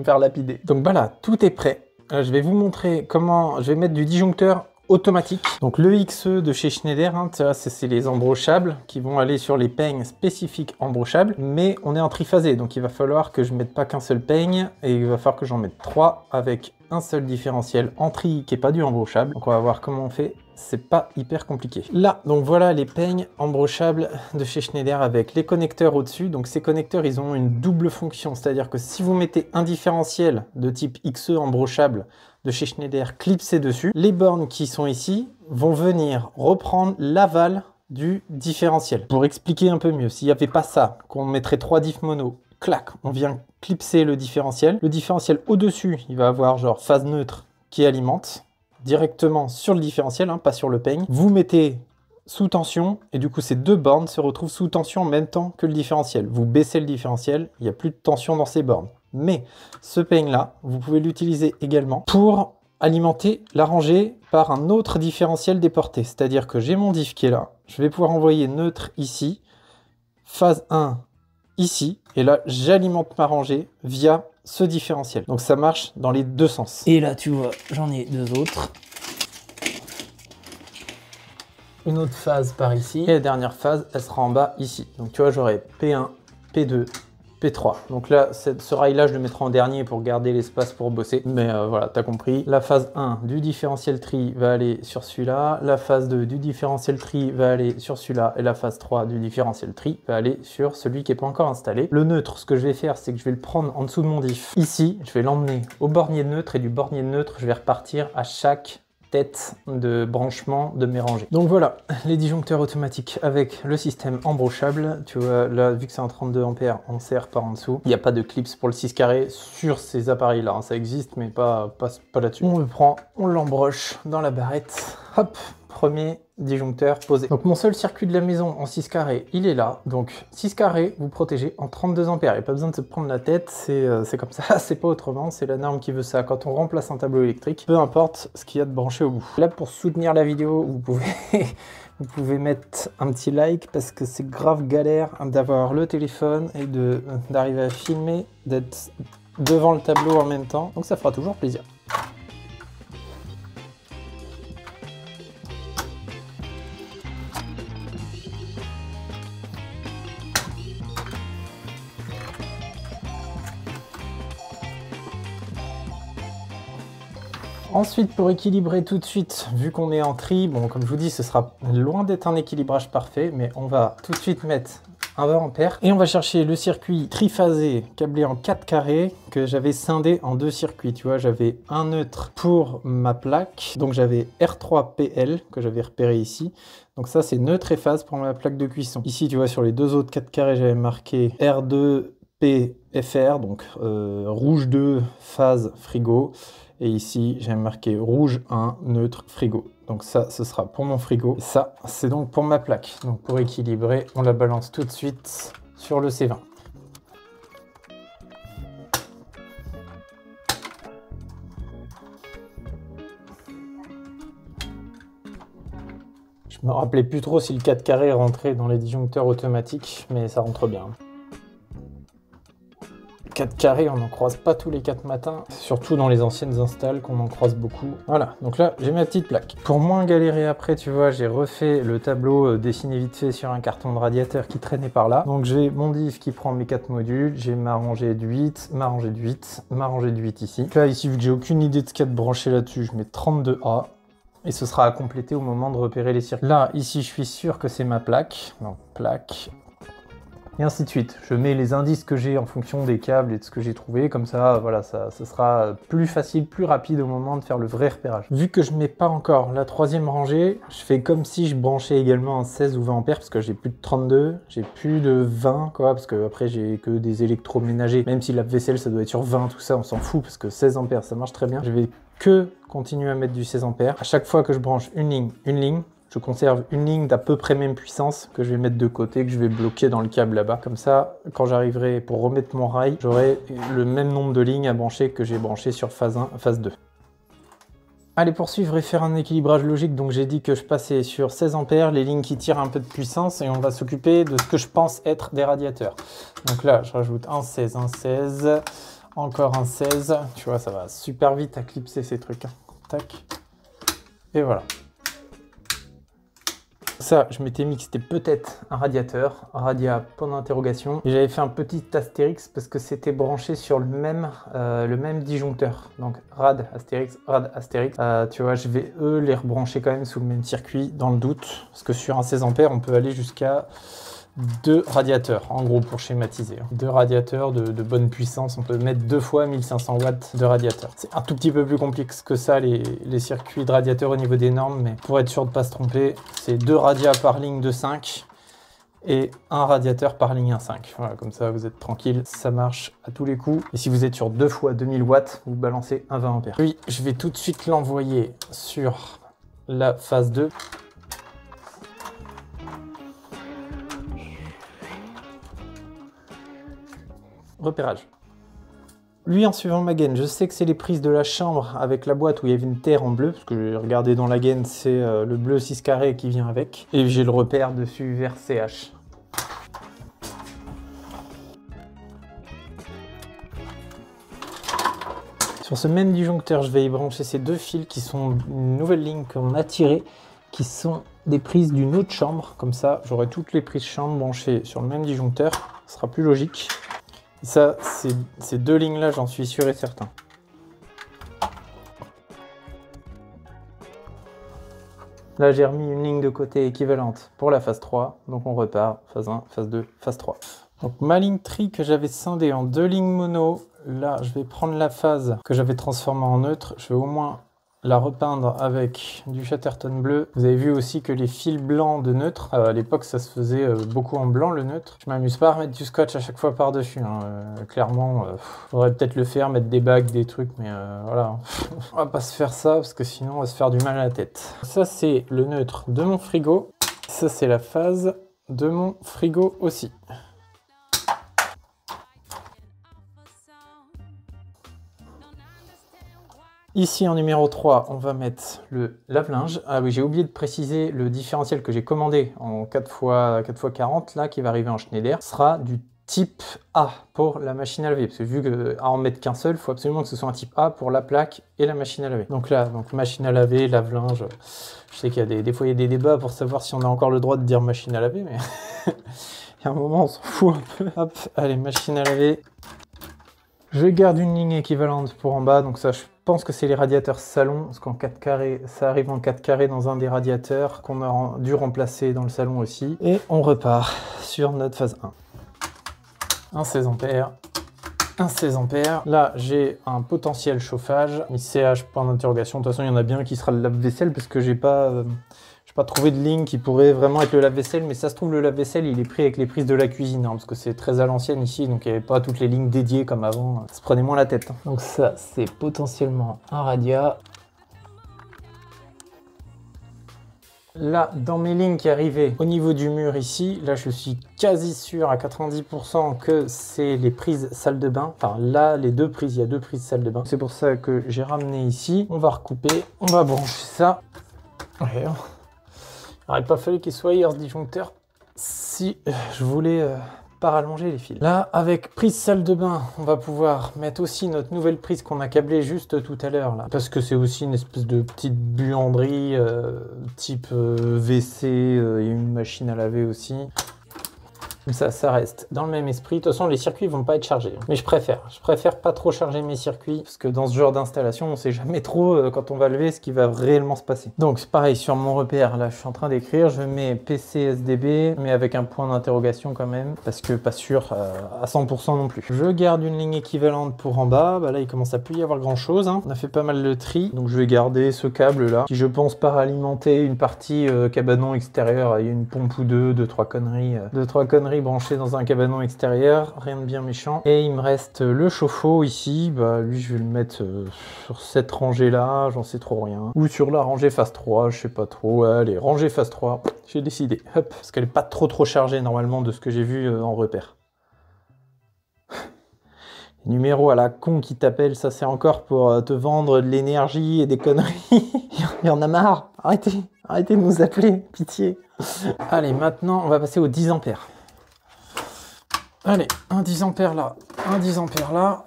faire lapider. Donc voilà, tout est prêt. Je vais vous montrer comment je vais mettre du disjoncteur automatique. Donc le XE de chez Schneider, hein, c'est les embrochables qui vont aller sur les peignes spécifiques embrochables, mais on est en triphasé, donc il va falloir que je mette pas qu'un seul peigne, et il va falloir que j'en mette 3 avec un seul différentiel en tri qui est pas du embrochable. Donc on va voir comment on fait. C'est pas hyper compliqué. Là, donc voilà les peignes embrochables de chez Schneider avec les connecteurs au-dessus. Donc ces connecteurs, ils ont une double fonction, c'est-à-dire que si vous mettez un différentiel de type XE embrochable de chez Schneider clipsé dessus, les bornes qui sont ici vont venir reprendre l'aval du différentiel. Pour expliquer un peu mieux, s'il n'y avait pas ça, qu'on mettrait 3 diffs mono, clac, on vient clipser le différentiel. Le différentiel au-dessus, il va avoir genre phase neutre qui alimente directement sur le différentiel, hein, pas sur le peigne. Vous mettez sous tension, et du coup ces 2 bornes se retrouvent sous tension en même temps que le différentiel. Vous baissez le différentiel, il n'y a plus de tension dans ces bornes. Mais ce peigne-là, vous pouvez l'utiliser également pour alimenter la rangée par un autre différentiel déporté. C'est-à-dire que j'ai mon diff qui est là, je vais pouvoir envoyer neutre ici, phase 1 ici, et là j'alimente ma rangée via ce différentiel. Donc ça marche dans les 2 sens. Et là tu vois, j'en ai 2 autres. Une autre phase par ici, et la dernière phase, elle sera en bas ici. Donc tu vois, j'aurai P1, P2, P3. Donc là, ce rail-là, je le mettrai en dernier pour garder l'espace pour bosser. Mais voilà, t'as compris. La phase 1 du différentiel tri va aller sur celui-là. La phase 2 du différentiel tri va aller sur celui-là. Et la phase 3 du différentiel tri va aller sur celui qui n'est pas encore installé. Le neutre, ce que je vais faire, c'est que je vais le prendre en dessous de mon diff. Ici, je vais l'emmener au bornier de neutre. Et du bornier de neutre, je vais repartir à chaque tête de branchement de mes rangées. Donc voilà, les disjoncteurs automatiques avec le système embrochable. Tu vois, là, vu que c'est un 32 ampères, on serre par en dessous. Il n'y a pas de clips pour le 6 carré sur ces appareils-là. Hein. Ça existe, mais pas là-dessus. On le prend, on l'embroche dans la barrette. Hop, premier disjoncteur posé. Donc mon seul circuit de la maison en 6 carrés, il est là. Donc 6 carrés, vous protégez en 32 ampères. Il n'y a pas besoin de se prendre la tête, c'est comme ça, c'est pas autrement, c'est la norme qui veut ça. Quand on remplace un tableau électrique, peu importe ce qu'il y a de branché au bout. Là, pour soutenir la vidéo, vous pouvez mettre un petit like parce que c'est grave galère d'avoir le téléphone et d'arriver à filmer, d'être devant le tableau en même temps. Donc ça fera toujours plaisir. Ensuite, pour équilibrer tout de suite, vu qu'on est en tri, bon, comme je vous dis, ce sera loin d'être un équilibrage parfait, mais on va tout de suite mettre un 20 ampères et on va chercher le circuit triphasé câblé en 4 carrés que j'avais scindé en 2 circuits. Tu vois, j'avais un neutre pour ma plaque, donc j'avais R3PL que j'avais repéré ici. Donc ça, c'est neutre et phase pour ma plaque de cuisson. Ici, tu vois, sur les 2 autres 4 carrés, j'avais marqué R2PFR, donc rouge 2, phase frigo. Et ici, j'ai marqué rouge 1, neutre, frigo. Donc ça, ce sera pour mon frigo. Et ça, c'est donc pour ma plaque. Donc pour équilibrer, on la balance tout de suite sur le C20. Je me rappelais plus trop si le 4 carré rentrait dans les disjoncteurs automatiques, mais ça rentre bien. 4 carrés, on n'en croise pas tous les 4 matins, surtout dans les anciennes installs qu'on en croise beaucoup. Voilà, donc là, j'ai ma petite plaque. Pour moins galérer après, tu vois, j'ai refait le tableau dessiné vite fait sur un carton de radiateur qui traînait par là. Donc j'ai mon diff qui prend mes 4 modules, j'ai ma rangée de 8, ma rangée de 8, ma rangée de 8 ici. Là, ici, vu que j'ai aucune idée de ce qu'il y a de branché là-dessus, je mets 32A. Et ce sera à compléter au moment de repérer les circuits. Là, ici, je suis sûr que c'est ma plaque. Donc, plaque. Et ainsi de suite. Je mets les indices que j'ai en fonction des câbles et de ce que j'ai trouvé. Comme ça, voilà, ce sera plus facile, plus rapide au moment de faire le vrai repérage. Vu que je mets pas encore la 3e rangée, je fais comme si je branchais également un 16 ou 20 ampères parce que j'ai plus de 32, j'ai plus de 20, quoi, parce que après j'ai que des électroménagers. Même si la vaisselle, ça doit être sur 20, tout ça, on s'en fout parce que 16 ampères, ça marche très bien. Je vais que continuer à mettre du 16 ampères. À chaque fois que je branche une ligne, je conserve une ligne d'à peu près même puissance que je vais mettre de côté, que je vais bloquer dans le câble là-bas. Comme ça, quand j'arriverai pour remettre mon rail, j'aurai le même nombre de lignes à brancher que j'ai branché sur phase 1, phase 2. Allez, poursuivre et faire un équilibrage logique. Donc j'ai dit que je passais sur 16 ampères, les lignes qui tirent un peu de puissance, et on va s'occuper de ce que je pense être des radiateurs. Donc là, je rajoute un 16, encore un 16. Tu vois, ça va super vite à clipser ces trucs. Tac. Et voilà. Ça, je m'étais mis que c'était peut-être un radiateur, un radia point d'interrogation. Et j'avais fait un petit astérix parce que c'était branché sur le même disjoncteur. Donc rad, astérix, tu vois, je vais eux les rebrancher quand même sous le même circuit dans le doute. Parce que sur un 16 ampères, on peut aller jusqu'à 2 radiateurs, en gros, pour schématiser. 2 radiateurs de bonne puissance, on peut mettre 2 fois 1500 watts de radiateur. C'est un tout petit peu plus complexe que ça, les circuits de radiateurs au niveau des normes, mais pour être sûr de ne pas se tromper, c'est 2 radias par ligne de 5 et un radiateur par ligne 1,5. Voilà, comme ça, vous êtes tranquille, ça marche à tous les coups. Et si vous êtes sur 2 fois 2000 watts, vous balancez un 20 ampères. Puis, je vais tout de suite l'envoyer sur la phase 2. Repérage. Lui, en suivant ma gaine, je sais que c'est les prises de la chambre avec la boîte où il y avait une terre en bleu, parce que j'ai regardé dans la gaine, c'est le bleu 6 carré qui vient avec. Et j'ai le repère dessus vers CH. Sur ce même disjoncteur, je vais y brancher ces 2 fils qui sont une nouvelle ligne qu'on a tirée, qui sont des prises d'une autre chambre. Comme ça, j'aurai toutes les prises chambre branchées sur le même disjoncteur. Ce sera plus logique. Ça, ces 2 lignes-là, j'en suis sûr et certain. Là, j'ai remis une ligne de côté équivalente pour la phase 3. Donc, on repart. Phase 1, phase 2, phase 3. Donc, ma ligne tri que j'avais scindée en 2 lignes mono. Là, je vais prendre la phase que j'avais transformée en neutre. Je vais au moins la repeindre avec du Chatterton bleu. Vous avez vu aussi que les fils blancs de neutre, à l'époque ça se faisait beaucoup en blanc le neutre. Je m'amuse pas à remettre du scotch à chaque fois par-dessus, hein. Clairement, faudrait peut-être le faire, mettre des bagues, des trucs, mais voilà. On va pas se faire ça parce que sinon on va se faire du mal à la tête. Ça c'est le neutre de mon frigo. Ça c'est la phase de mon frigo aussi. Ici en numéro 3, on va mettre le lave-linge. Ah oui, j'ai oublié de préciser le différentiel que j'ai commandé en 4x40, là, qui va arriver en Schneider, sera du type A pour la machine à laver. Parce que vu qu'à en mettre qu'un seul, il faut absolument que ce soit un type A pour la plaque et la machine à laver. Donc là, machine à laver, lave-linge. Je sais qu'il y a des fois il y a des débats pour savoir si on a encore le droit de dire machine à laver, mais il y a un moment on s'en fout un peu. Hop, allez, machine à laver. Je garde une ligne équivalente pour en bas, donc ça je pense que c'est les radiateurs salon, parce qu'en 4 carrés, ça arrive en 4 carrés dans un des radiateurs qu'on a dû remplacer dans le salon aussi. Et on repart sur notre phase 1. Un 16 ampères. Un 16 ampères. Là, j'ai un potentiel chauffage. CH, point d'interrogation. De toute façon, il y en a bien qui sera le lave-vaisselle parce que j'ai pas trouvé de ligne qui pourrait vraiment être le lave-vaisselle. Mais ça se trouve, le lave-vaisselle, il est pris avec les prises de la cuisine. Hein, parce que c'est très à l'ancienne ici. Donc, il n'y avait pas toutes les lignes dédiées comme avant. Ça se prenait moins la tête. Hein. Donc ça, c'est potentiellement un radia. Là, dans mes lignes qui arrivaient au niveau du mur ici, là je suis quasi sûr à 90% que c'est les prises salle de bain. Enfin là, les deux prises, il y a deux prises salle de bain. C'est pour ça que j'ai ramené ici. On va recouper, on va brancher ça. Ouais, il n'aurait pas fallu qu'il soit hier ce disjoncteur si je voulais pas rallonger les fils. Là, avec prise salle de bain, on va pouvoir mettre aussi notre nouvelle prise qu'on a câblée juste tout à l'heure là, parce que c'est aussi une espèce de petite buanderie type WC et une machine à laver aussi. Ça reste dans le même esprit. De toute façon, les circuits vont pas être chargés. Mais je préfère pas trop charger mes circuits parce que dans ce genre d'installation, on sait jamais trop quand on va lever ce qui va réellement se passer. Donc c'est pareil sur mon repère. Là, je suis en train d'écrire. Je mets PC SDB, mais avec un point d'interrogation quand même parce que pas sûr à 100% non plus. Je garde une ligne équivalente pour en bas. Bah là, il commence à plus y avoir grand chose. Hein. On a fait pas mal de tri, donc je vais garder ce câble là qui, je pense, part alimenter une partie cabanon extérieur. Il y a une pompe ou deux, trois conneries branché dans un cabanon extérieur, rien de bien méchant. Et il me reste le chauffe-eau ici, bah lui je vais le mettre sur cette rangée là, j'en sais trop rien. Ou sur la rangée phase 3, je sais pas trop. Allez, rangée phase 3, j'ai décidé. Hop, parce qu'elle est pas trop chargée normalement de ce que j'ai vu en repère. Les numéros à la con qui t'appellent, ça c'est encore pour te vendre de l'énergie et des conneries. Il y en a marre, arrêtez de nous appeler, pitié. Allez, maintenant on va passer aux 10 ampères. Allez, un 10 ampères là, un 10 ampères là.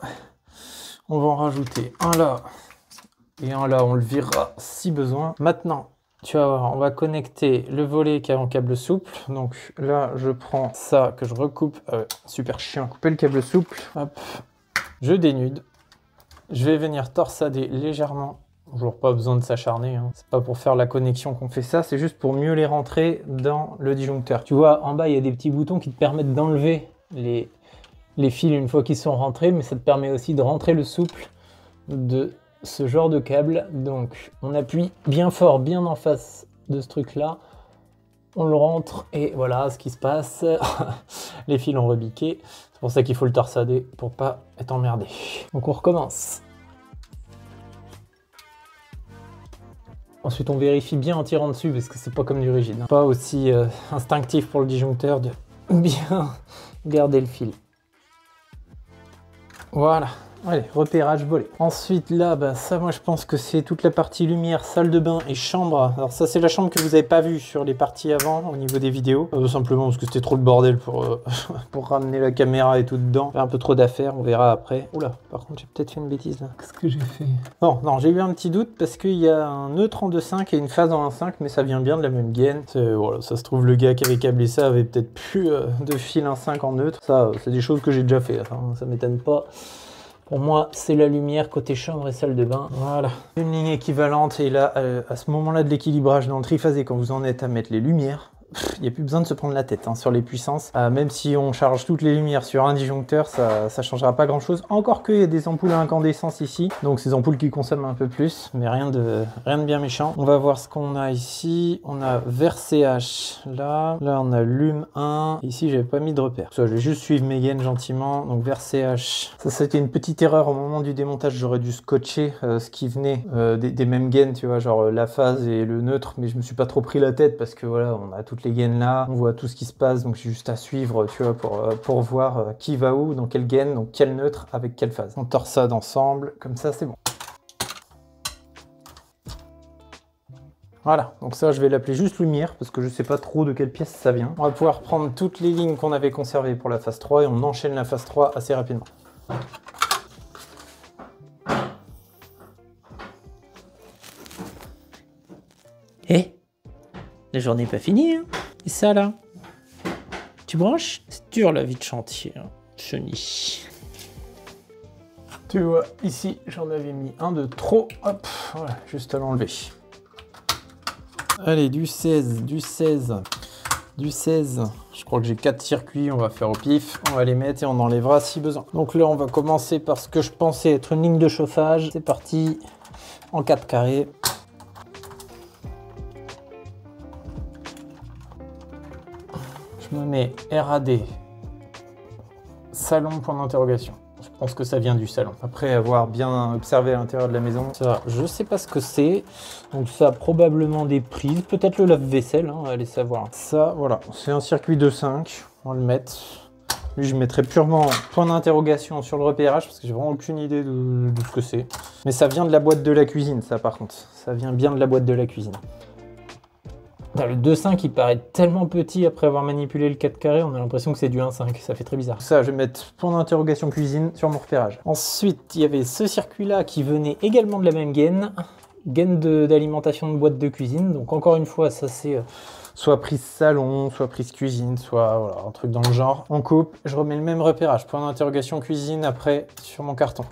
On va en rajouter un là et un là, on le virera si besoin. Maintenant, tu vas voir, on va connecter le volet qui est en câble souple. Donc là, je prends ça que je recoupe. Super chiant, couper le câble souple. Hop, je dénude. Je vais venir torsader légèrement. Toujours pas besoin de s'acharner, hein. C'est pas pour faire la connexion qu'on fait ça, c'est juste pour mieux les rentrer dans le disjoncteur. Tu vois, en bas, il y a des petits boutons qui te permettent d'enlever les fils une fois qu'ils sont rentrés, mais ça te permet aussi de rentrer le souple de ce genre de câble. Donc on appuie bien fort, bien en face de ce truc là, on le rentre et voilà ce qui se passe. Les fils ont rebiqué, c'est pour ça qu'il faut le torsader pour pas être emmerdé. Donc on recommence. Ensuite on vérifie bien en tirant dessus parce que c'est pas comme du rigide, hein. Pas aussi instinctif pour le disjoncteur de bien garder le fil. Voilà. Allez, repérage volé. Ensuite, là, bah, ça, moi, je pense que c'est toute la partie lumière, salle de bain et chambre. Alors ça, c'est la chambre que vous n'avez pas vue sur les parties avant, au niveau des vidéos. Simplement parce que c'était trop le bordel pour, pour ramener la caméra et tout dedans. Un peu trop d'affaires, on verra après. Oula, par contre, j'ai peut-être fait une bêtise, là. Qu'est-ce que j'ai fait? Non, j'ai eu un petit doute parce qu'il y a un neutre en 2.5 et une phase en 1.5, mais ça vient bien de la même gaine. Voilà, ça se trouve, le gars qui avait câblé ça avait peut-être plus de fil 1.5 en neutre. Ça, c'est des choses que j'ai déjà fait, hein, ça m'étonne pas. Pour moi, c'est la lumière côté chambre et salle de bain. Voilà. Une ligne équivalente. Et là, à ce moment-là de l'équilibrage dans le triphasé, quand vous en êtes à mettre les lumières, il n'y a plus besoin de se prendre la tête hein, sur les puissances. Même si on charge toutes les lumières sur un disjoncteur, ça ne changera pas grand-chose. Encore qu'il y a des ampoules à incandescence ici. Donc ces ampoules qui consomment un peu plus. Mais rien de bien méchant. On va voir ce qu'on a ici. On a vert CH là. Là, on a lume 1. Ici, j'avais pas mis de repère. Ça, je vais juste suivre mes gaines gentiment. Donc vert CH. Ça, c'était une petite erreur au moment du démontage. J'aurais dû scotcher ce qui venait des mêmes gaines, tu vois, genre la phase et le neutre. Mais je me suis pas trop pris la tête parce que voilà, on a toutes les gaines là, on voit tout ce qui se passe, donc j'ai juste à suivre, tu vois, pour voir qui va où, dans quelle gaine, donc quel neutre, avec quelle phase. On torsade ensemble, comme ça c'est bon. Voilà, donc ça je vais l'appeler juste lumière, parce que je sais pas trop de quelle pièce ça vient. On va pouvoir prendre toutes les lignes qu'on avait conservées pour la phase 3 et on enchaîne la phase 3 assez rapidement. La journée n'est pas finie, hein. Et ça, là, tu branches? C'est dur, la vie de chantier, hein. Chenille. Tu vois, ici, j'en avais mis un de trop. Hop, voilà, juste à l'enlever. Allez, du 16, du 16, du 16. Je crois que j'ai 4 circuits, on va faire au pif. On va les mettre et on enlèvera si besoin. Donc là, on va commencer par ce que je pensais être une ligne de chauffage. C'est parti, en 4 carrés. Je me mets RAD, salon, point d'interrogation. Je pense que ça vient du salon. Après avoir bien observé à l'intérieur de la maison, ça, je sais pas ce que c'est. Donc ça a probablement des prises, peut-être le lave-vaisselle, hein, allez savoir. Ça, voilà, c'est un circuit de 5, on va le mettre. Lui, je mettrai purement point d'interrogation sur le repérage parce que j'ai vraiment aucune idée de ce que c'est. Mais ça vient de la boîte de la cuisine, ça par contre. Ça vient bien de la boîte de la cuisine. Le 2,5 il paraît tellement petit après avoir manipulé le 4 carré, on a l'impression que c'est du 1,5, ça fait très bizarre. Ça, je vais mettre point d'interrogation cuisine sur mon repérage. Ensuite, il y avait ce circuit-là qui venait également de la même gaine d'alimentation de boîte de cuisine. Donc encore une fois, ça c'est soit prise salon, soit prise cuisine, soit voilà, un truc dans le genre. On coupe, je remets le même repérage, point d'interrogation cuisine après sur mon carton.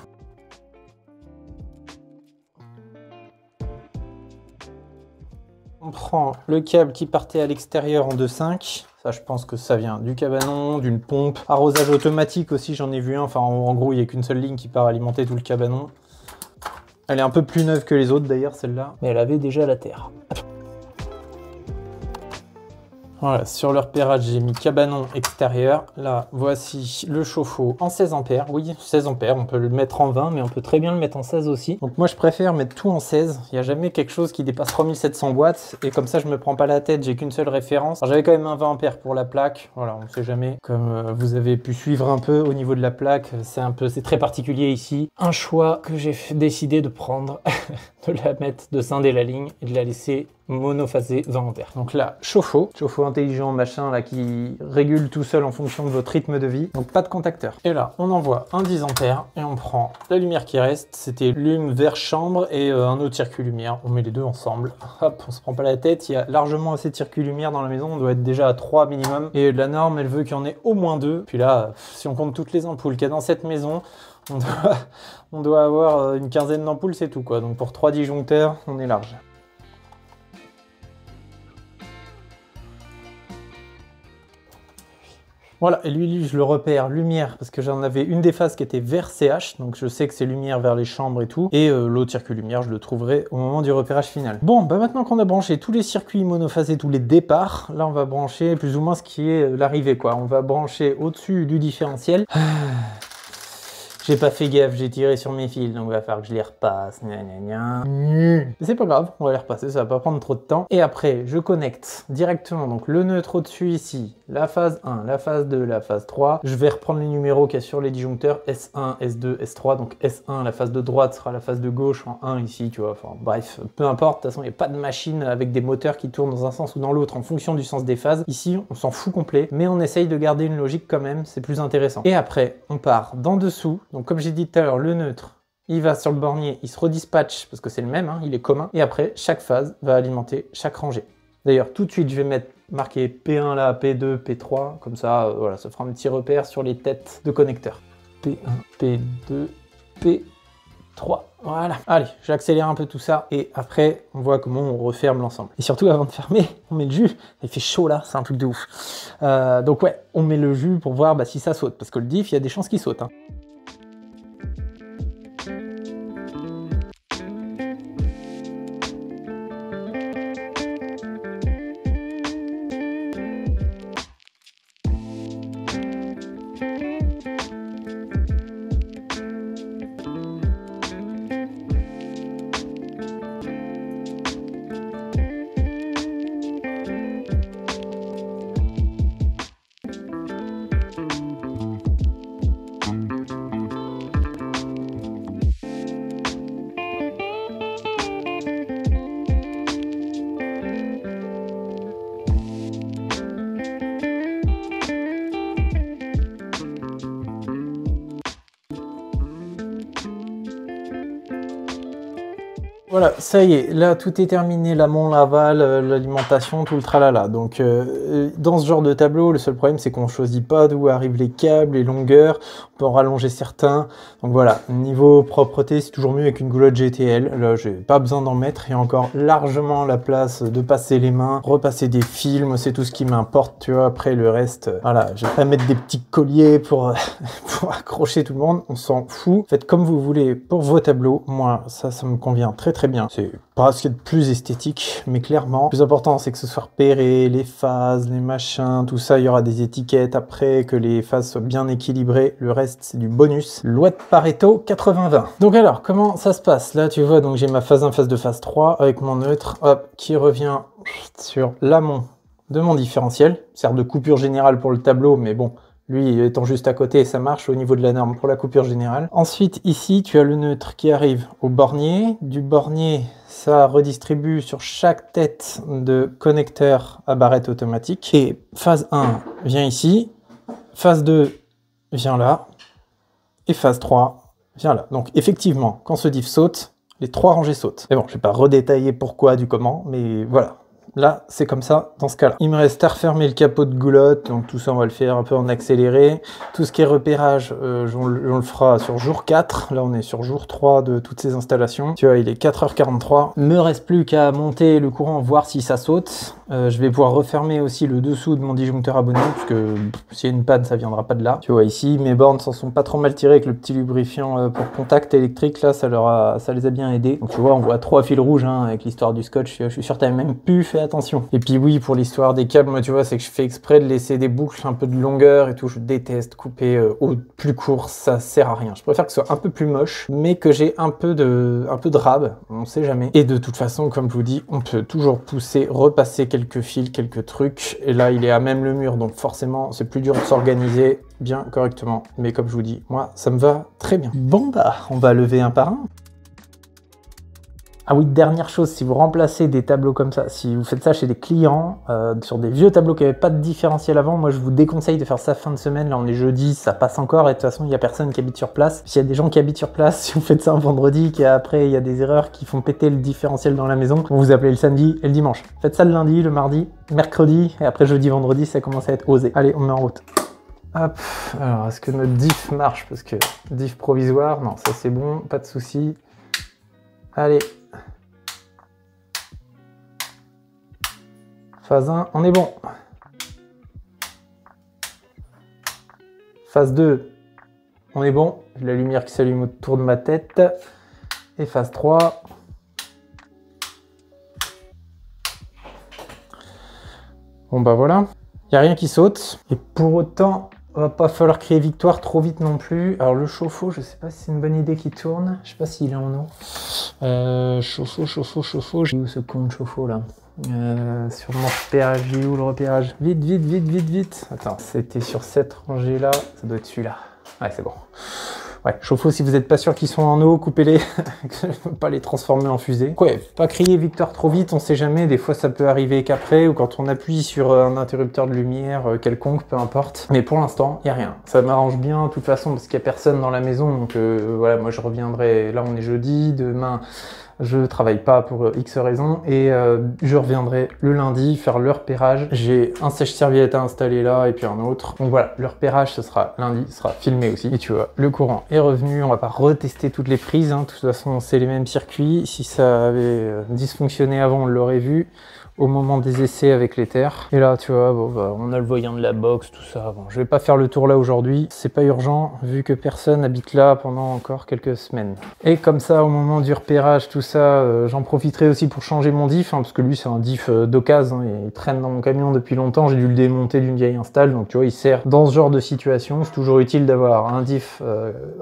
On prend le câble qui partait à l'extérieur en 2,5. Ça, je pense que ça vient du cabanon, d'une pompe. Arrosage automatique aussi, j'en ai vu un. Enfin, en gros, il n'y a qu'une seule ligne qui part alimenter tout le cabanon. Elle est un peu plus neuve que les autres, d'ailleurs, celle-là. Mais elle avait déjà la terre. Voilà, sur le repérage, j'ai mis cabanon extérieur. Là, voici le chauffe-eau en 16 ampères. Oui, 16 ampères, on peut le mettre en 20, mais on peut très bien le mettre en 16 aussi. Donc moi, je préfère mettre tout en 16. Il n'y a jamais quelque chose qui dépasse 3700 watts. Et comme ça, je me prends pas la tête, j'ai qu'une seule référence. J'avais quand même un 20 ampères pour la plaque. Voilà, on ne sait jamais. Comme vous avez pu suivre un peu au niveau de la plaque, c'est très particulier ici. Un choix que j'ai décidé de prendre, de la mettre, de scinder la ligne et de la laisser monophasé 20 ampères. Donc là, chauffe-eau intelligent, machin, là, qui régule tout seul en fonction de votre rythme de vie. Donc pas de contacteur. Et là, on envoie un 10 ampères et on prend la lumière qui reste. C'était lume vers chambre et un autre circuit lumière. On met les deux ensemble. Hop, on se prend pas la tête. Il y a largement assez de circuits lumière dans la maison. On doit être déjà à 3 minimum. Et la norme, elle veut qu'il y en ait au moins 2. Puis là, si on compte toutes les ampoules qu'il y a dans cette maison, on doit avoir une quinzaine d'ampoules, c'est tout, quoi. Donc pour 3 disjoncteurs, on est large. Voilà, et lui, je le repère lumière, parce que j'en avais une des phases qui était vers CH, donc je sais que c'est lumière vers les chambres et tout, et l'autre circuit lumière, je le trouverai au moment du repérage final. Bon, bah maintenant qu'on a branché tous les circuits monophasés, tous les départs, là on va brancher plus ou moins ce qui est l'arrivée, quoi. On va brancher au-dessus du différentiel. J'ai pas fait gaffe, j'ai tiré sur mes fils, donc il va falloir que je les repasse. Mais c'est pas grave, on va les repasser, ça va pas prendre trop de temps. Et après, je connecte directement donc le neutre au-dessus ici, la phase 1, la phase 2, la phase 3. Je vais reprendre les numéros qu'il y a sur les disjoncteurs, S1, S2, S3. Donc S1, la phase de droite sera la phase de gauche en 1 ici, tu vois. Enfin bref, peu importe, de toute façon, il n'y a pas de machine avec des moteurs qui tournent dans un sens ou dans l'autre en fonction du sens des phases. Ici, on s'en fout complet, mais on essaye de garder une logique quand même, c'est plus intéressant. Et après, on part d'en dessous. Donc comme j'ai dit tout à l'heure, le neutre, il va sur le bornier, il se redispatche parce que c'est le même, hein, il est commun. Et après, chaque phase va alimenter chaque rangée. D'ailleurs, tout de suite, je vais mettre marqué P1 là, P2, P3, comme ça, voilà, ça fera un petit repère sur les têtes de connecteurs. P1, P2, P3. Voilà. Allez, j'accélère un peu tout ça et après, on voit comment on referme l'ensemble. Et surtout, avant de fermer, on met le jus. Il fait chaud là, c'est un truc de ouf. Donc ouais, on met le jus pour voir si ça saute. Parce que le diff, il y a des chances qu'il saute, hein. Voilà, ça y est, là tout est terminé, l'amont, l'aval, l'alimentation, tout le tralala. Donc dans ce genre de tableau, le seul problème c'est qu'on choisit pas d'où arrivent les câbles, les longueurs, on peut en rallonger certains. Donc voilà, niveau propreté, c'est toujours mieux avec une goulotte GTL. Là, j'ai pas besoin d'en mettre, il y a encore largement la place de passer les mains, repasser des films, c'est tout ce qui m'importe, tu vois. Après le reste, voilà, je vais pas mettre des petits colliers pour, pour accrocher tout le monde, on s'en fout. Faites comme vous voulez pour vos tableaux, moi ça me convient très bien. C'est pas ce qu'il y a de plus esthétique, mais clairement, le plus important c'est que ce soit repéré, les phases, les machins, tout ça, il y aura des étiquettes après, que les phases soient bien équilibrées, le reste c'est du bonus. Loi de Pareto 80-20. Donc alors, comment ça se passe? Là tu vois, donc j'ai ma phase 1, phase 2, phase 3, avec mon neutre, hop, qui revient sur l'amont de mon différentiel, sert de coupure générale pour le tableau, mais bon, lui étant juste à côté, ça marche au niveau de la norme pour la coupure générale. Ensuite, ici, tu as le neutre qui arrive au bornier. Du bornier, ça redistribue sur chaque tête de connecteur à barrette automatique. Et phase 1 vient ici, phase 2 vient là, et phase 3 vient là. Donc effectivement, quand ce diff saute, les 3 rangées sautent. Mais bon, je vais pas redétailler pourquoi, du comment, mais voilà. Là, c'est comme ça, dans ce cas-là. Il me reste à refermer le capot de goulotte, donc tout ça, on va le faire un peu en accéléré. Tout ce qui est repérage, on le fera sur jour 4. Là, on est sur jour 3 de toutes ces installations. Tu vois, il est 4h43. Il me reste plus qu'à monter le courant, voir si ça saute. Je vais pouvoir refermer aussi le dessous de mon disjoncteur abonné, parce que s'il y a une panne, ça viendra pas de là. Tu vois, ici, mes bornes s'en sont pas trop mal tirées avec le petit lubrifiant pour contact électrique. Là, ça les a bien aidés. Donc tu vois, on voit 3 fils rouges hein, avec l'histoire du scotch. Je suis sûr que t'avais même pu faire attention. Et puis oui, pour l'histoire des câbles, moi tu vois, c'est que je fais exprès de laisser des boucles un peu de longueur et tout. Je déteste couper au plus court, ça sert à rien. Je préfère que ce soit un peu plus moche, mais que j'ai un peu de rab, on sait jamais. Et de toute façon, comme je vous dis, on peut toujours pousser, repasser quelques fils, quelques trucs. Et là, il est à même le mur, donc forcément, c'est plus dur de s'organiser bien correctement. Mais comme je vous dis, moi, ça me va très bien. Bon bah, on va lever un par un. Ah oui, dernière chose, si vous remplacez des tableaux comme ça, si vous faites ça chez des clients, sur des vieux tableaux qui n'avaient pas de différentiel avant, moi je vous déconseille de faire ça fin de semaine. Là on est jeudi, ça passe encore et de toute façon il n'y a personne qui habite sur place. S'il y a des gens qui habitent sur place, si vous faites ça un vendredi, qu'après il y a des erreurs qui font péter le différentiel dans la maison, vous vous appelez le samedi et le dimanche. Faites ça le lundi, le mardi, mercredi et après jeudi, vendredi, ça commence à être osé. Allez, on met en route. Hop, alors est-ce que notre diff marche? Parce que diff provisoire, non ça c'est bon, pas de souci. Allez. Phase 1, on est bon. Phase 2, on est bon. J'ai la lumière qui s'allume autour de ma tête. Et phase 3. Bon bah voilà. Il n'y a rien qui saute. Et pour autant, il va pas falloir crier victoire trop vite non plus. Alors le chauffe-eau, je sais pas si c'est une bonne idée qu'il tourne. Je sais pas s'il est en eau. Chauffe-eau. J'ai où ce con de chauffe-eau là? Sur mon repérage, j'ai où le repérage? Vite. Attends, c'était sur cette rangée là, ça doit être celui-là. Ouais, c'est bon. Ouais, chauffe-eau, si vous n'êtes pas sûr qu'ils sont en eau, coupez-les, je ne peux pas les transformer en fusée. Ouais, pas crier victoire trop vite, on sait jamais, des fois ça peut arriver qu'après, ou quand on appuie sur un interrupteur de lumière quelconque, peu importe. Mais pour l'instant, il n'y a rien. Ça m'arrange bien, de toute façon, parce qu'il n'y a personne dans la maison, donc voilà, moi je reviendrai, là on est jeudi, demain... Je travaille pas pour X raisons et je reviendrai le lundi faire le repérage. J'ai un sèche-serviette à installer là et puis un autre. Donc voilà, le repérage ce sera lundi, ce sera filmé aussi. Et tu vois, le courant est revenu. On va pas retester toutes les prises. Hein. De toute façon, c'est les mêmes circuits. Si ça avait dysfonctionné avant, on l'aurait vu au moment des essais avec l'Ether. Et là, tu vois, bon, bah, on a le voyant de la box, tout ça. Bon, je vais pas faire le tour là aujourd'hui. C'est pas urgent, vu que personne habite là pendant encore quelques semaines. Et comme ça, au moment du repérage, tout ça, j'en profiterai aussi pour changer mon diff, hein, parce que lui, c'est un diff d'occasion, hein, il traîne dans mon camion depuis longtemps. J'ai dû le démonter d'une vieille install, donc tu vois, il sert dans ce genre de situation. C'est toujours utile d'avoir un diff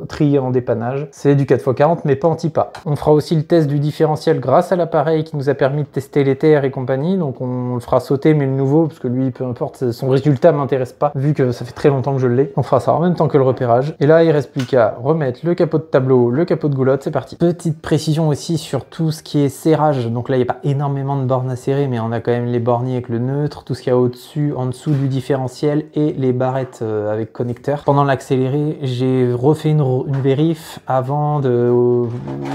trié en dépannage. C'est du 4x40, mais pas anti-pas. On fera aussi le test du différentiel grâce à l'appareil qui nous a permis de tester l'Ether et compagnie. Donc on le fera sauter, mais le nouveau, parce que lui, peu importe, son résultat m'intéresse pas, vu que ça fait très longtemps que je l'ai. On fera ça en même temps que le repérage. Et là, il reste plus qu'à remettre le capot de tableau, le capot de goulotte, c'est parti. Petite précision aussi sur sur tout ce qui est serrage. Donc là, il n'y a pas énormément de bornes à serrer, mais on a quand même les borniers avec le neutre, tout ce qu'il y a au-dessus, en dessous du différentiel et les barrettes avec connecteur. Pendant l'accéléré, j'ai refait une vérif avant au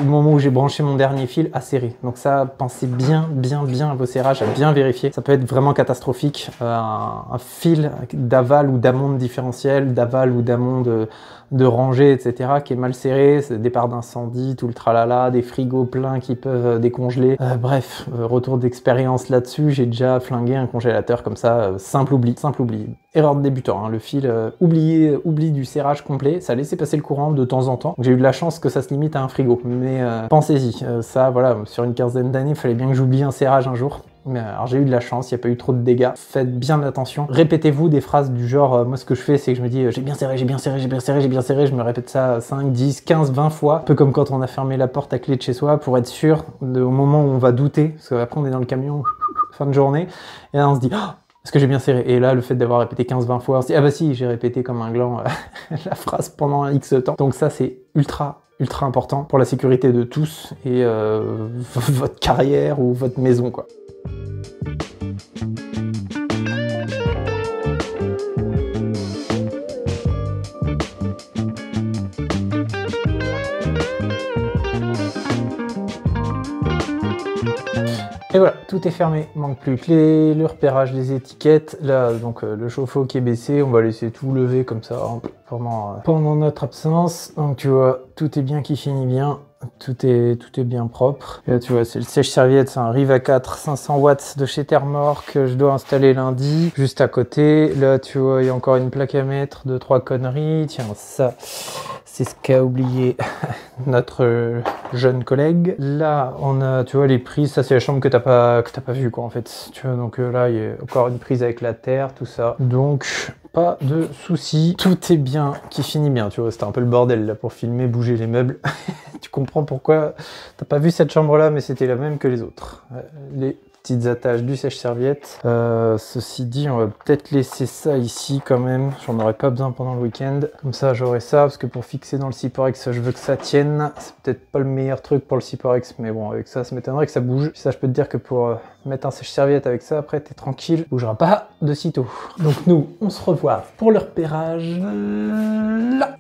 moment où j'ai branché mon dernier fil à serrer. Donc ça, pensez bien à vos serrages, à bien vérifier. Ça peut être vraiment catastrophique. Un fil d'aval ou d'amont de différentiel, d'aval ou d'amont de rangée, etc., qui est mal serré, c'est départ d'incendie, tout le tralala, des frigos pleins qui peuvent décongeler. Bref, retour d'expérience là-dessus, j'ai déjà flingué un congélateur comme ça, simple oubli. Erreur de débutant, hein, le fil, oubli du serrage complet, ça laissait passer le courant de temps en temps. J'ai eu de la chance que ça se limite à un frigo, mais pensez-y, ça, voilà, sur une quinzaine d'années, il fallait bien que j'oublie un serrage un jour. Mais alors j'ai eu de la chance, il n'y a pas eu trop de dégâts. Faites bien attention. Répétez-vous des phrases du genre, moi ce que je fais c'est que je me dis j'ai bien serré, je me répète ça 5, 10, 15, 20 fois. Un peu comme quand on a fermé la porte à clé de chez soi pour être sûr au moment où on va douter, parce qu'après on est dans le camion, fin de journée, et là on se dit est-ce que j'ai bien serré? Et là, le fait d'avoir répété 15-20 fois, on se dit ah bah si, j'ai répété comme un gland la phrase pendant un X temps. Donc ça c'est ultra important pour la sécurité de tous et votre carrière ou votre maison, quoi. Et voilà, tout est fermé, il manque plus que le repérage des étiquettes. Là, donc le chauffe-eau qui est baissé, on va laisser tout lever comme ça pendant notre absence. Donc tu vois, tout est bien qui finit bien. Tout est bien propre. Et là, tu vois, c'est le sèche-serviette, c'est un Riva 4 500 watts de chez Thermor que je dois installer lundi. Juste à côté, là, tu vois, il y a encore une plaque à mettre, 2-3 conneries. Tiens, ça, c'est ce qu'a oublié notre jeune collègue. Là, on a, tu vois, les prises. Ça, c'est la chambre que t'as pas vue, quoi, en fait. Tu vois, donc là, il y a encore une prise avec la terre, tout ça. Donc, pas de soucis. Tout est bien, qui finit bien. Tu vois, c'était un peu le bordel, là, pour filmer, bouger les meubles. Tu comprends pourquoi t'as pas vu cette chambre là, mais c'était la même que les autres. Les petites attaches du sèche-serviette. Ceci dit, on va peut-être laisser ça ici quand même. J'en aurai pas besoin pendant le week-end. Comme ça, j'aurai ça, parce que pour fixer dans le Cyporex, je veux que ça tienne. C'est peut-être pas le meilleur truc pour le Cyporex, mais bon, avec ça m'étonnerait que ça bouge. Puis ça, je peux te dire que pour mettre un sèche-serviette avec ça, après, t'es tranquille. Bougera pas de sitôt. Donc nous, on se revoit pour le repérage là.